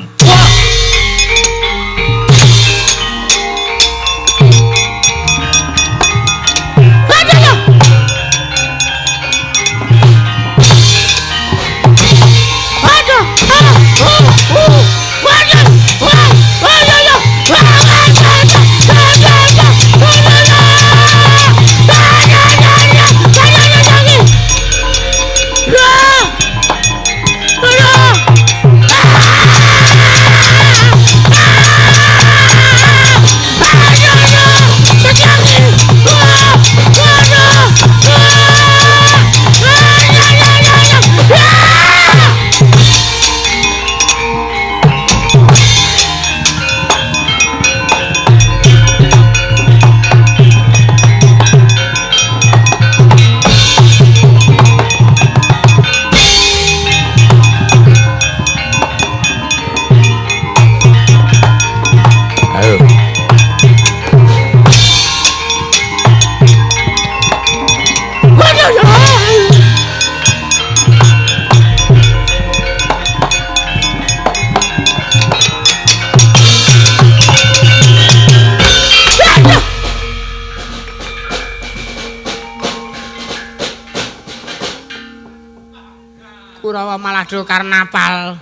Kurawa malah do karnapal.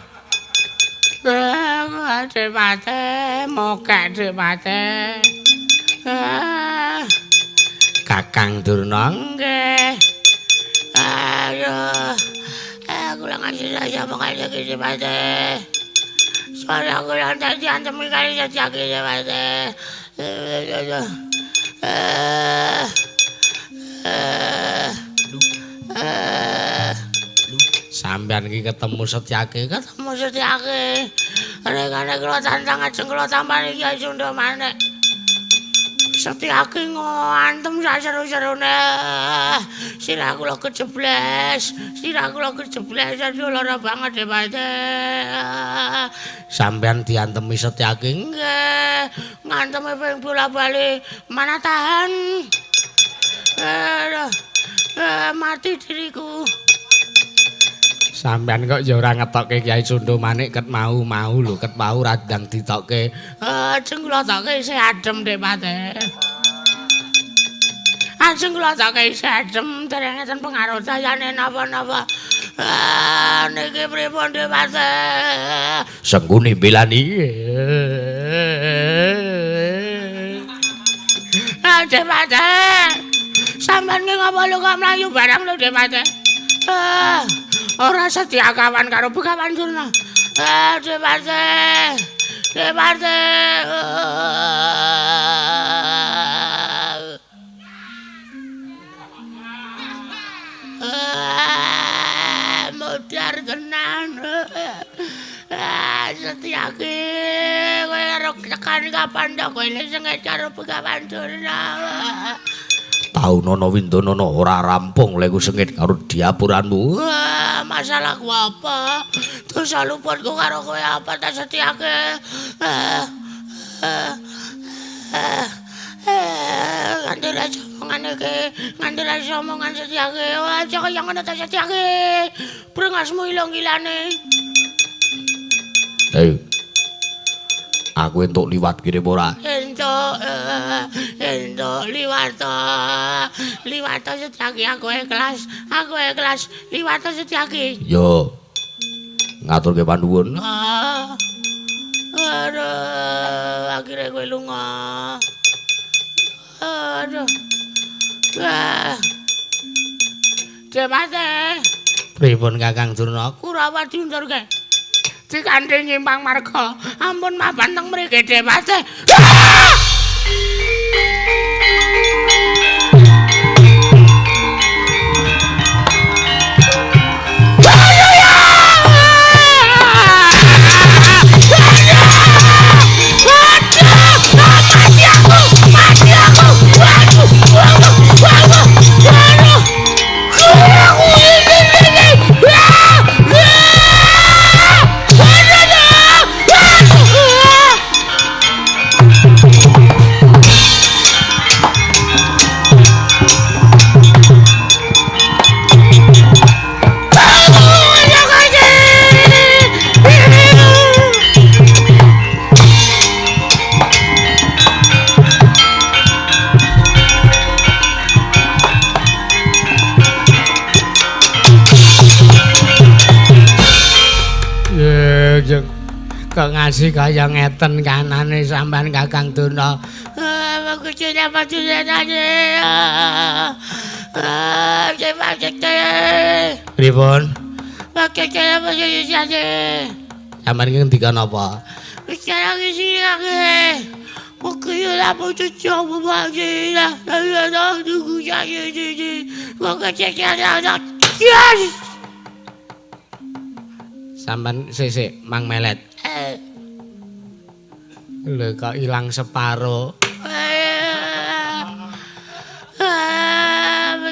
Depate, mokek Depate. Kakang Durna nggih. Aduh. Kula ngasih saya mokek Depate. Soalnya aku yang tadi antem kali Setyaki Depate. Sampeyan iki ketemu Setyaki. Nek kula tantang ajeng kula tampani Kyai Cundra Manik. Setyaki ngantem sak seru-serune. Sirah kula kejebles. Aduh lara banget Depate. Sampeyan diantemi Setyaki nggih. Ngantemi ping bola-bali mana tahan. Mati diriku. Sampeyan kok ya ora ngetokke Kyai Cundra Manik ket mau lho, ket mau radang ditokke. Ajeng kula tokke isih adem Depate. Ajeng kula tokke isih adem, dereng enten pengaruh dayane napa-napa. Niki pripun Depate? Sengkuni belani. Depate. Sampeyan ki ngapa lho kok mlayu barang lho Depate? Ora setia kawan karo Begawan Durna. Depate. Modar tenan. Setyaki kowe karo tekan kapan to kowe sengit karo Begawan Durna. Taunana Windanana ora rampung lek sengit karo diapuranmu. Wah, masalahku apa? Dosa luputku karo kowe apa tak setiake? Nganti rasa omongan iki, nganti rasa omongan setiake. Aja kaya ngono tak setiake. Brengasmu ilang-ilane. Hei. Aku entuk liwat kene ora? Entuk liwat to. Liwat to setiake aku ikhlas. Aku ikhlas liwat to setiake. Yo. Ngaturke panuwun. Aduh, akhirnya gue lunga. Aduh. Wah. Demate. Pripun Kakang Durna? Kurawat diundurke. Dikandhe nyimpang marga. Ampun mapan teng mriki Demate. Kok ngasih kaya ngeten kanane sampean Kakang Durna. Bagus apa tulisannya? Pripun? Bagus apa tulisannya? Sampeyan iki ngendikan apa? Sekarang isi lagi. Oke, lapo cucu bagi lah. Saya dah tunggu saya di. Bagus ada. Yes. Sampeyan sik Mang Melet. Lho kok ilang separo.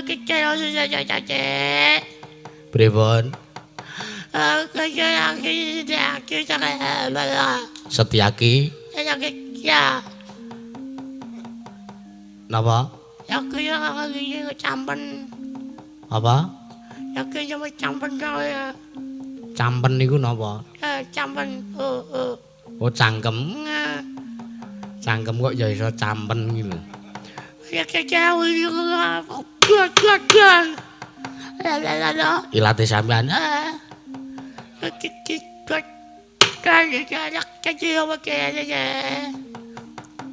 Kecil susah cacek. Pripun? Kecil lagi Setyaki? ya. Napa? Aku yang lagi campen. Apa? Aku yang campen kau ya. Campen niku napa? Campen. Oh cangkem. Cangkem kok ya iso campen iki lho. Ya kecil Ilate sampean.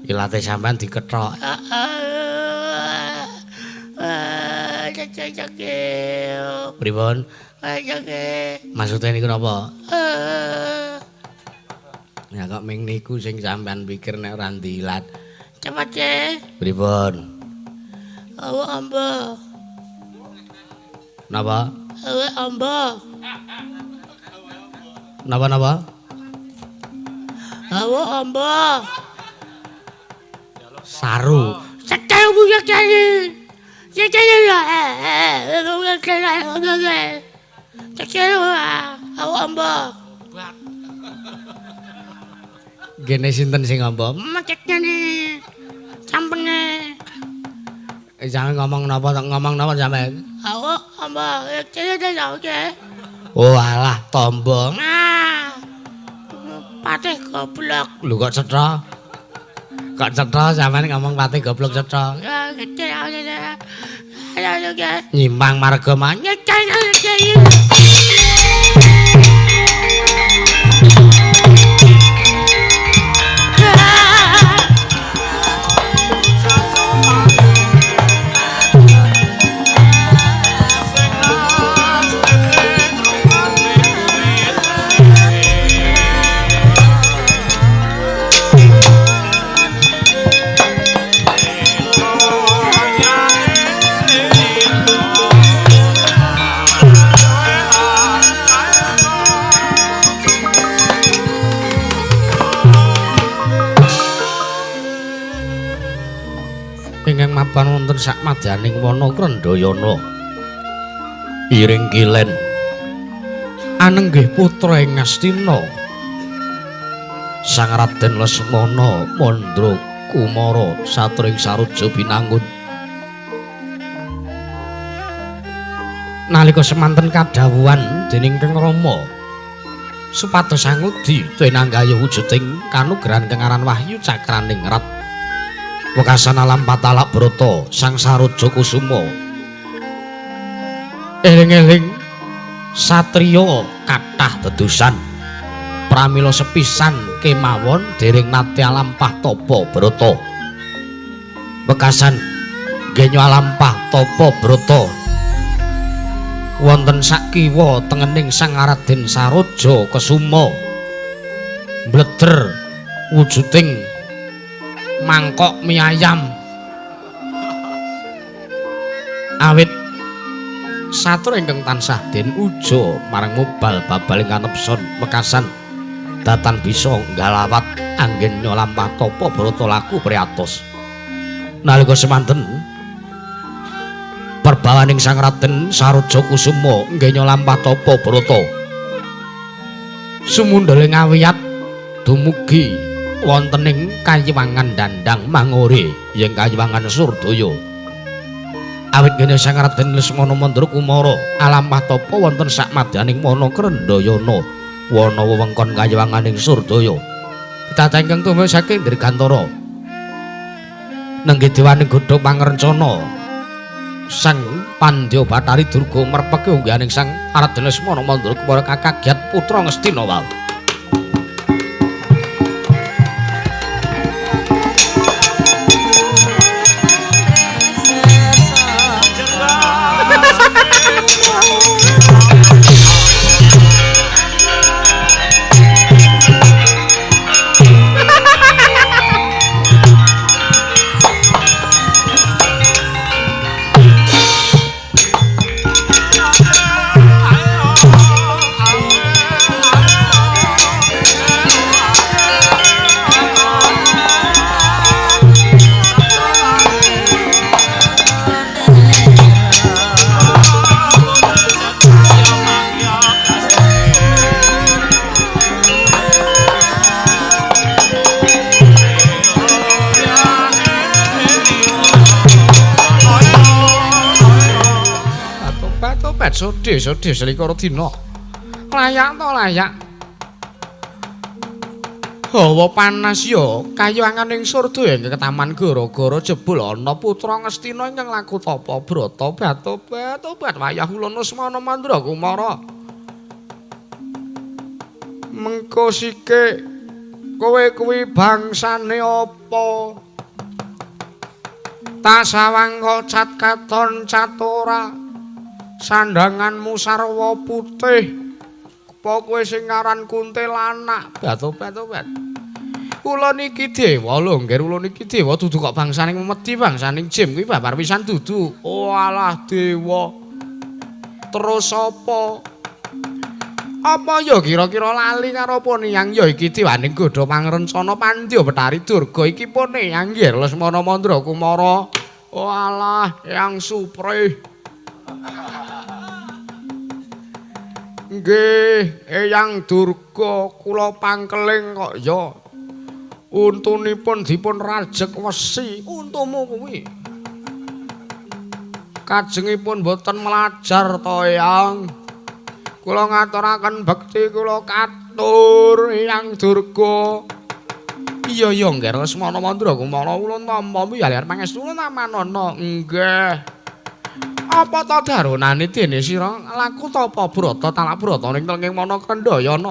Ilate sampean dikethok. Pripun? Maksudnya niku napa? Ya kok ming niku sing sampean pikir nek ora ndilat. Cepat deh. Pripun? Awak amba. Napa? Awak amba. Napa? Awak amba. Saru. Sekali punya kali. Sekali ya. Sekali awak amba. Gene sinten sing ngombo? Macetnya nih. Campurnya. Jangan ngomong napa sampean. Awak amba. Sekali dah oke. Oh alah tombong. Nah. Patih goblok. Lho kok cetha? Kok cetha sampean ngomong patih goblok cetha? Ya kecil aja. Ayo oke. Nyimpang marga manyet. mapan wonten sak madyaning wana Krendayana. Iring kilen anenggih putra ing Ngastina Sang Raden Lesmana Mandra Kumara satring saruja binangun. Nalika semanten kadhawuhan dening Kang Rama supados angudi tenanggaya wujuding kanugrahan Kang aran Wahyu Cakraning Rat wekasan alam patalak Brata Sang Saroja Kusuma eling-eling satriya kathah dedosan pramila sepisan kemawon dereng nate alampah tapa Brata wekasan genyo alampah tapa Brata wonten sakiwa tengening Sang Raden Saroja Kusuma mbleder wujuding mangkok mie ayam awit satur ingkang tansah den uja marang mubal babal ingkang nepson mekasan datan bisa ngalawat anggen nyolampah tapa Brata laku priatos nalika semanten perbawaning Sang Raden Saroja Kusuma nggih nyolampah tapa Brata sumundhale ngawiyat dumugi wonten ing Kayiwangan Dandang Mangore ing Kayiwangan Surdaya awit gene Sang Raden Lesmana Mandra Kumara alampah tapa wonten sak madyaning wana Krendayana wana wewengkon Kayiwanganing Surdaya pitata ingkang tumeh saking Dirgantara nenggih dewaning godhong pangrencana Sang Pandya Bathari Durga merpeke unggahaning Sang Raden Lesmana Mandra Kumara kakagyat putra Ngastina wau. Sodhe selikara dina. Layak to layak. Hawa panas ya Kayiwanganing Surdaya ing Ketaman gara-gara jebul ana putra Ngastina ingkang laku tapa Brata bat wayah ulun Lesmana Mandra Kumara. Mengko sike kowe kuwi bangsane apa? Tasawangka cat katon catora. Sandanganmu sarwa putih apa kowe sing aran Kuntilanak bat kula niki dewa lho nggih kula niki dewa dudu kok bangsaning Memedi bangsaning Jim kuwi babar pisan dudu walah dewa terus apa ya kira-kira lali karo Poneyang ya iki dewaning godha pangrencana Pandya Bathari Durga iki Poneyang nggih Lesmana Mandra Kumara walah yang suprih nggih Eyang Durga kula pangkeling kok ya untunipun dipun rajek wesi untumu kuwi kajengipun boten melajar to Eyang kula ngaturaken bekti kula katur Eyang Durga iya nggih Lesmana Mandra Kumara ulun tampa miyalir pangestu namanana nggih apa ta darunane dene sira laku tapa Brata talak Brata ning tenging mana Krendayana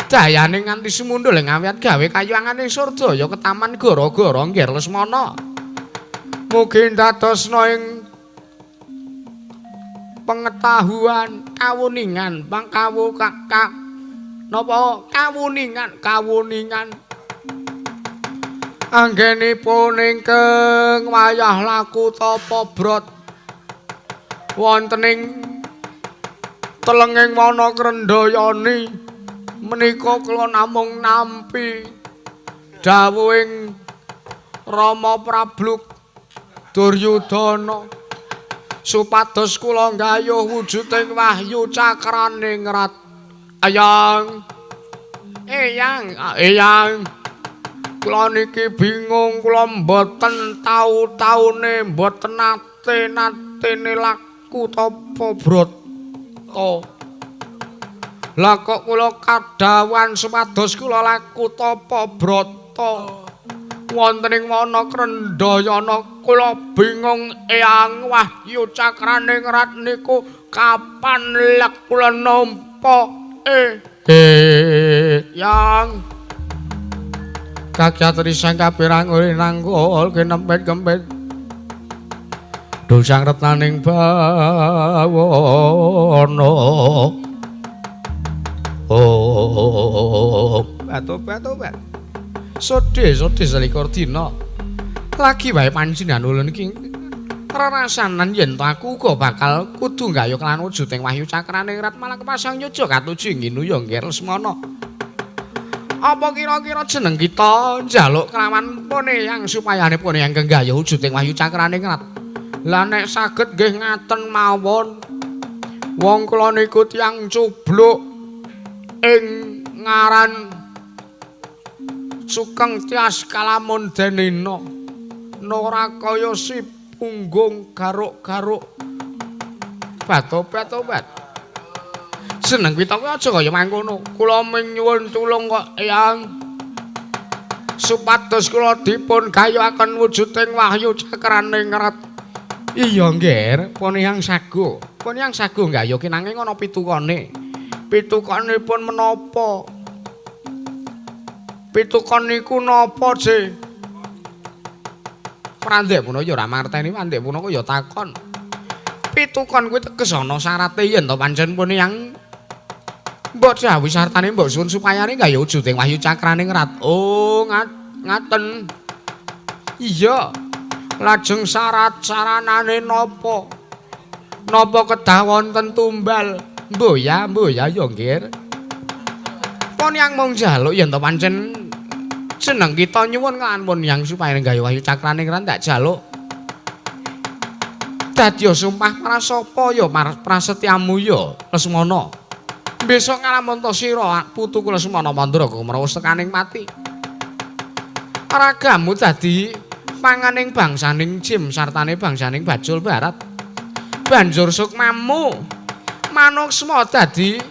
dayane nganti sumundhul ngawiyat gawe Kayiwanganing Surdaya Ketaman gara-gara nggih Lesmana mugi ndadosna ing pengetahuan kawuningan kawuningan anggenipun ingkang wayah laku tapa Brata wonten ing telenging wana Krendayani menika kula namung nampi dawuhing Rama Prabluk Duryudana supados kula nggayuh wujuding wahyu cakraning rat. Eyang kula niki bingung, kula mboten taune mboten nate laku tapa brata. Lah kok kula kadawan supados kula laku tapa brata wonten ing wana Krendayana, kula bingung Eyang wahyu cakraning rat niku kapan lek kula nampa Yang kakyatri sang kapirang uri nanggol kinempet-kempet dosang retnaning bawana. Bat. Sode selikur dina lagi wae panjenengan ulun iki rarasanan yen to aku uga bakal kudu nggayuh lan wujuding wahyu cakraning rat malah kepasang nyoja katuju nginu ya nggih Lesmana. Apa kira-kira jeneng kita njaluk kelawan Poneyang supayane Poneyang kenggayuh wujuding wahyu cakraning rat. Lah nek saged nggih ngaten mawon. Wong kula niku tiyang cubluk ing ngaran Sugeng Tias Kalamun Denina. Nora kaya si punggung garuk-garuk. Bat. Seneng kita kuwi aja kaya mangkono. Kula nyuwun tulung kok Eyang. Supados kula dipun gayuhaken wujuding wahyu cakraning rat. Iya nggih, Poneyang sago. Poneyang sago nggayuhke nanging ana pitukane. Pitukanipun menapa? Pitukan niku napa, Je? Prandek puno ya ora marteni, mandek puno kok ya takon. Pitukan kuwi teges ana syarate yen to pancen Poneyang mbok jawis sartane mbok suwun supayane nggayuh wujuding wahyu cakraning rat. Oh, ngaten. Iya. Lajeng syarat-saranane napa? Napa kedah wonten tumbal? Mboya ya nggih. Poneyang mung njaluk yen to pancen jeneng kita nyuwun kan Poneyang supaya nggayuh wahyu cakraning rat tak jaluk. Dadi sumpah prasapa ya prasetyamu ya Lesmana. Besok ngalamun to sira putuku Lesmana Mandura kumrawus tekaning mati. Ragamu dadi panganing bangsaning Jim sartane bangsaning Bajul Barat. Banjur sukmamu manuksma dadi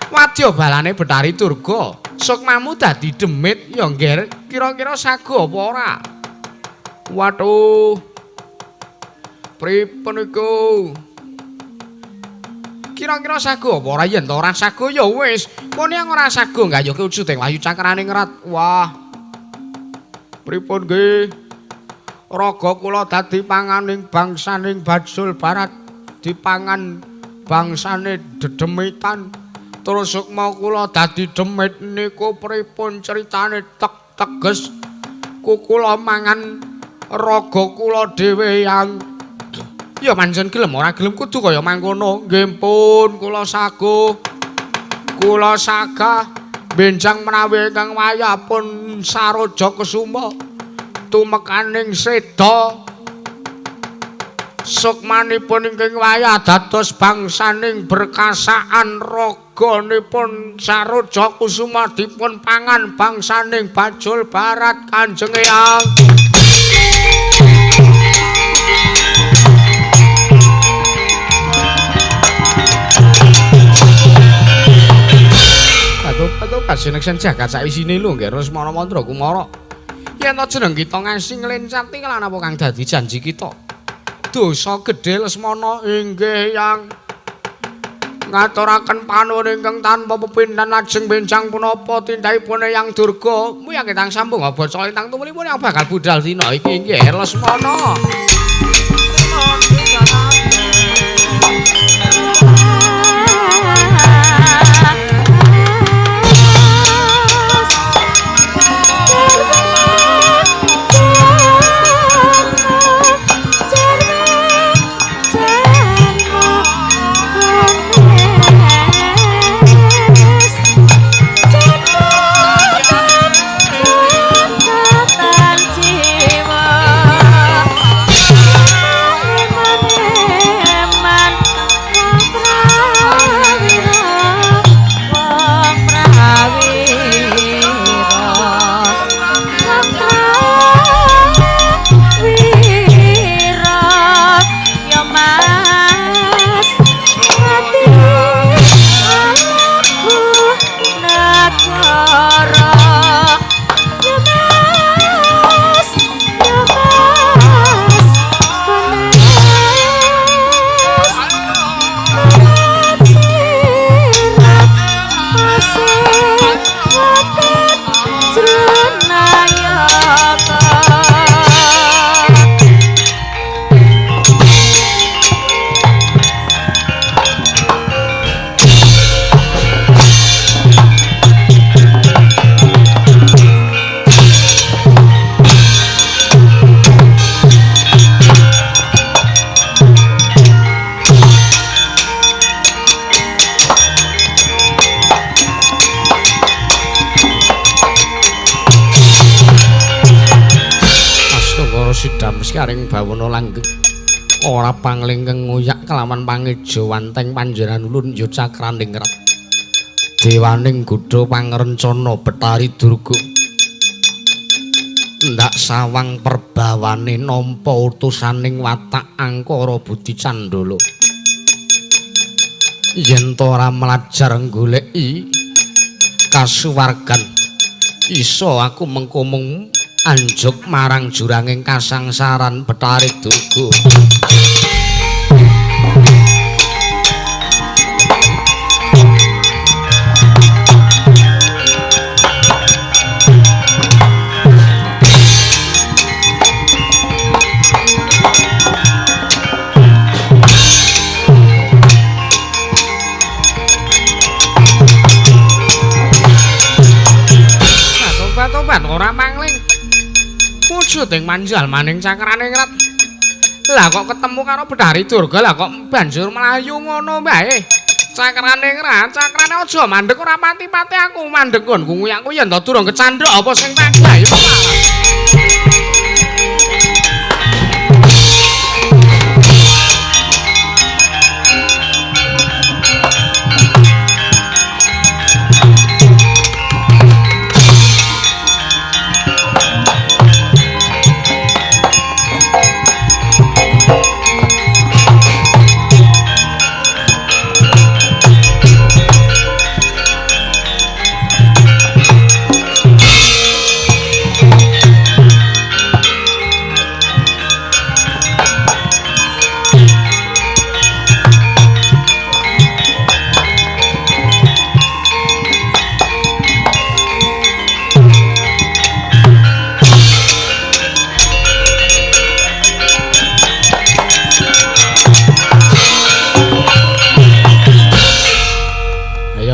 wadya balane Betari Durga. Sukmamu dadi demit ya nggih kira-kira sago apa ora? Waduh. Pripun niku? Kira-kira sago apa ora yen to ora sago ya wis. Poneyang ora sago nggayuhke wujuding wahyu cakraning rat. Wah. Pripun nggih? Raga kula dadi panganing bangsaning Bajul Barat, dipangan bangsane dedemitan. Terus sukma kula dadi demit niku pripun critane teges kula mangan raga kula dhewe yang ya pancen gelem ora gelem kudu kaya mangkono. Nggih pun kula sago kula sagah benjang menawi ingkang wayahipun Saroja Kusuma tumekaning seda sukmanipun ingkang wayah dados bangsaning berkasaan raganipun Saroja Kusuma dipun pangan bangsaning Bajul Barat Kanjeng Eyang. Aduh kaseneksan jagat sak isine lho nggih Lesmana Mandra Kumara. Yen to jeneng kita ngasih nglencati lan apa kang dadi janji kita. Dosa gedhe Lesmana inggih yang ngaturaken panuwun ingkang tanpa pepindhan lajeng benjang punapa tindakipun Eyang Durga. Muyang ketang sambung baca ingkang tumulipun yang bakal budal dina iki nggih Lesmana. sidam sekaring bawana langgeng ora panglingkeng nguyak kelawan pangejo wanteng panjenengan ulun ya cakraning rat dewaning gudha pangrencana Betari Durga ndak sawang perbawane nampa utusaning watak Angkara Budi Candala yen to ora mlajar goleki kasuwargan iso aku mengko mung anjuk marang juranging kasangsaran Betari Durga. Tobat ora mangling wujuding manjal maning cakraning rat lah kok ketemu karo Betari Durga lah kok banjur mlayu ngono bae cakraning rat cakrane aja mandeg ora pati-pati aku mandeg nggonku nguyakku ya ndak durung kecandhok apa sing tak bae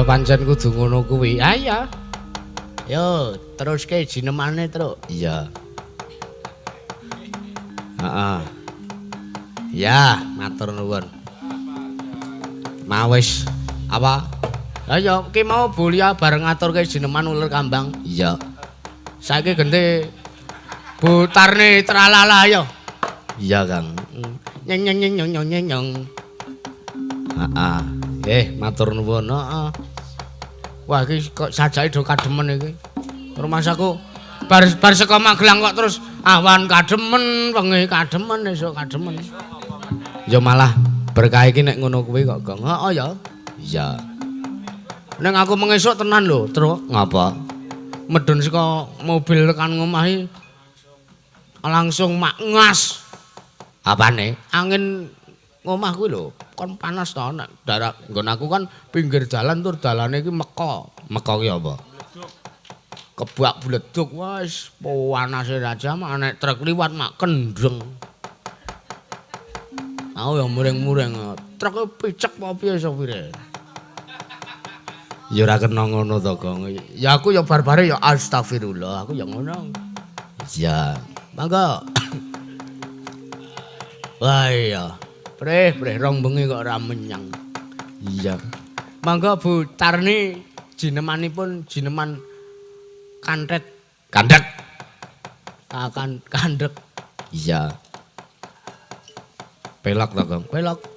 pancen kudu ngono kuwi. Ayo. Yo, teruske jinemane, Truk. Iya. Heeh. Ya, matur nuwun. Mawis apa? Ayo, ki mau Bulia bareng ngaturke jineman uler kambang. Iya. Saiki genti Bu Tarni tralala ayo. Iya, Kang. Nyeng nyeng nyeng nyeng nyeng nyeng. Heeh. Matur nuwun. Heeh. Wah, iki kok sajake do kademen iki. Rumahku bar saka Magelang kok terus awan kademen, wengi kademen, esuk kademen. Ya malah berkah iki nek ngono kuwi kok, Gong. Heeh ya. Iya. Ning aku mengesuk tenan lho, Truk. Ngapa? Medun saka mobil tekan ngomahi langsung mak ngas. Apane? Angin ngomah kuwi lho, kon panas to nek darak nggon aku kan pinggir dalan tur dalane iki meko. Meko ki apa? Kebak bleduk wis panase aja mak nek truk liwat mak kendreng. Aku ya muring-muring. Truk picek apa piye sopire? Ya ora kena ngono to, Gong. Ya aku ya barbare ya astagfirullah, aku ya ngono. Ya, mangga. Wah iya. Preh rong bengi kok ora menyang. Iya. Mangga Bu Tarni jinemanipun jineman kandhet. Kandhek. Akan kandhek. Iya. Pelok to, Gong. Pelok.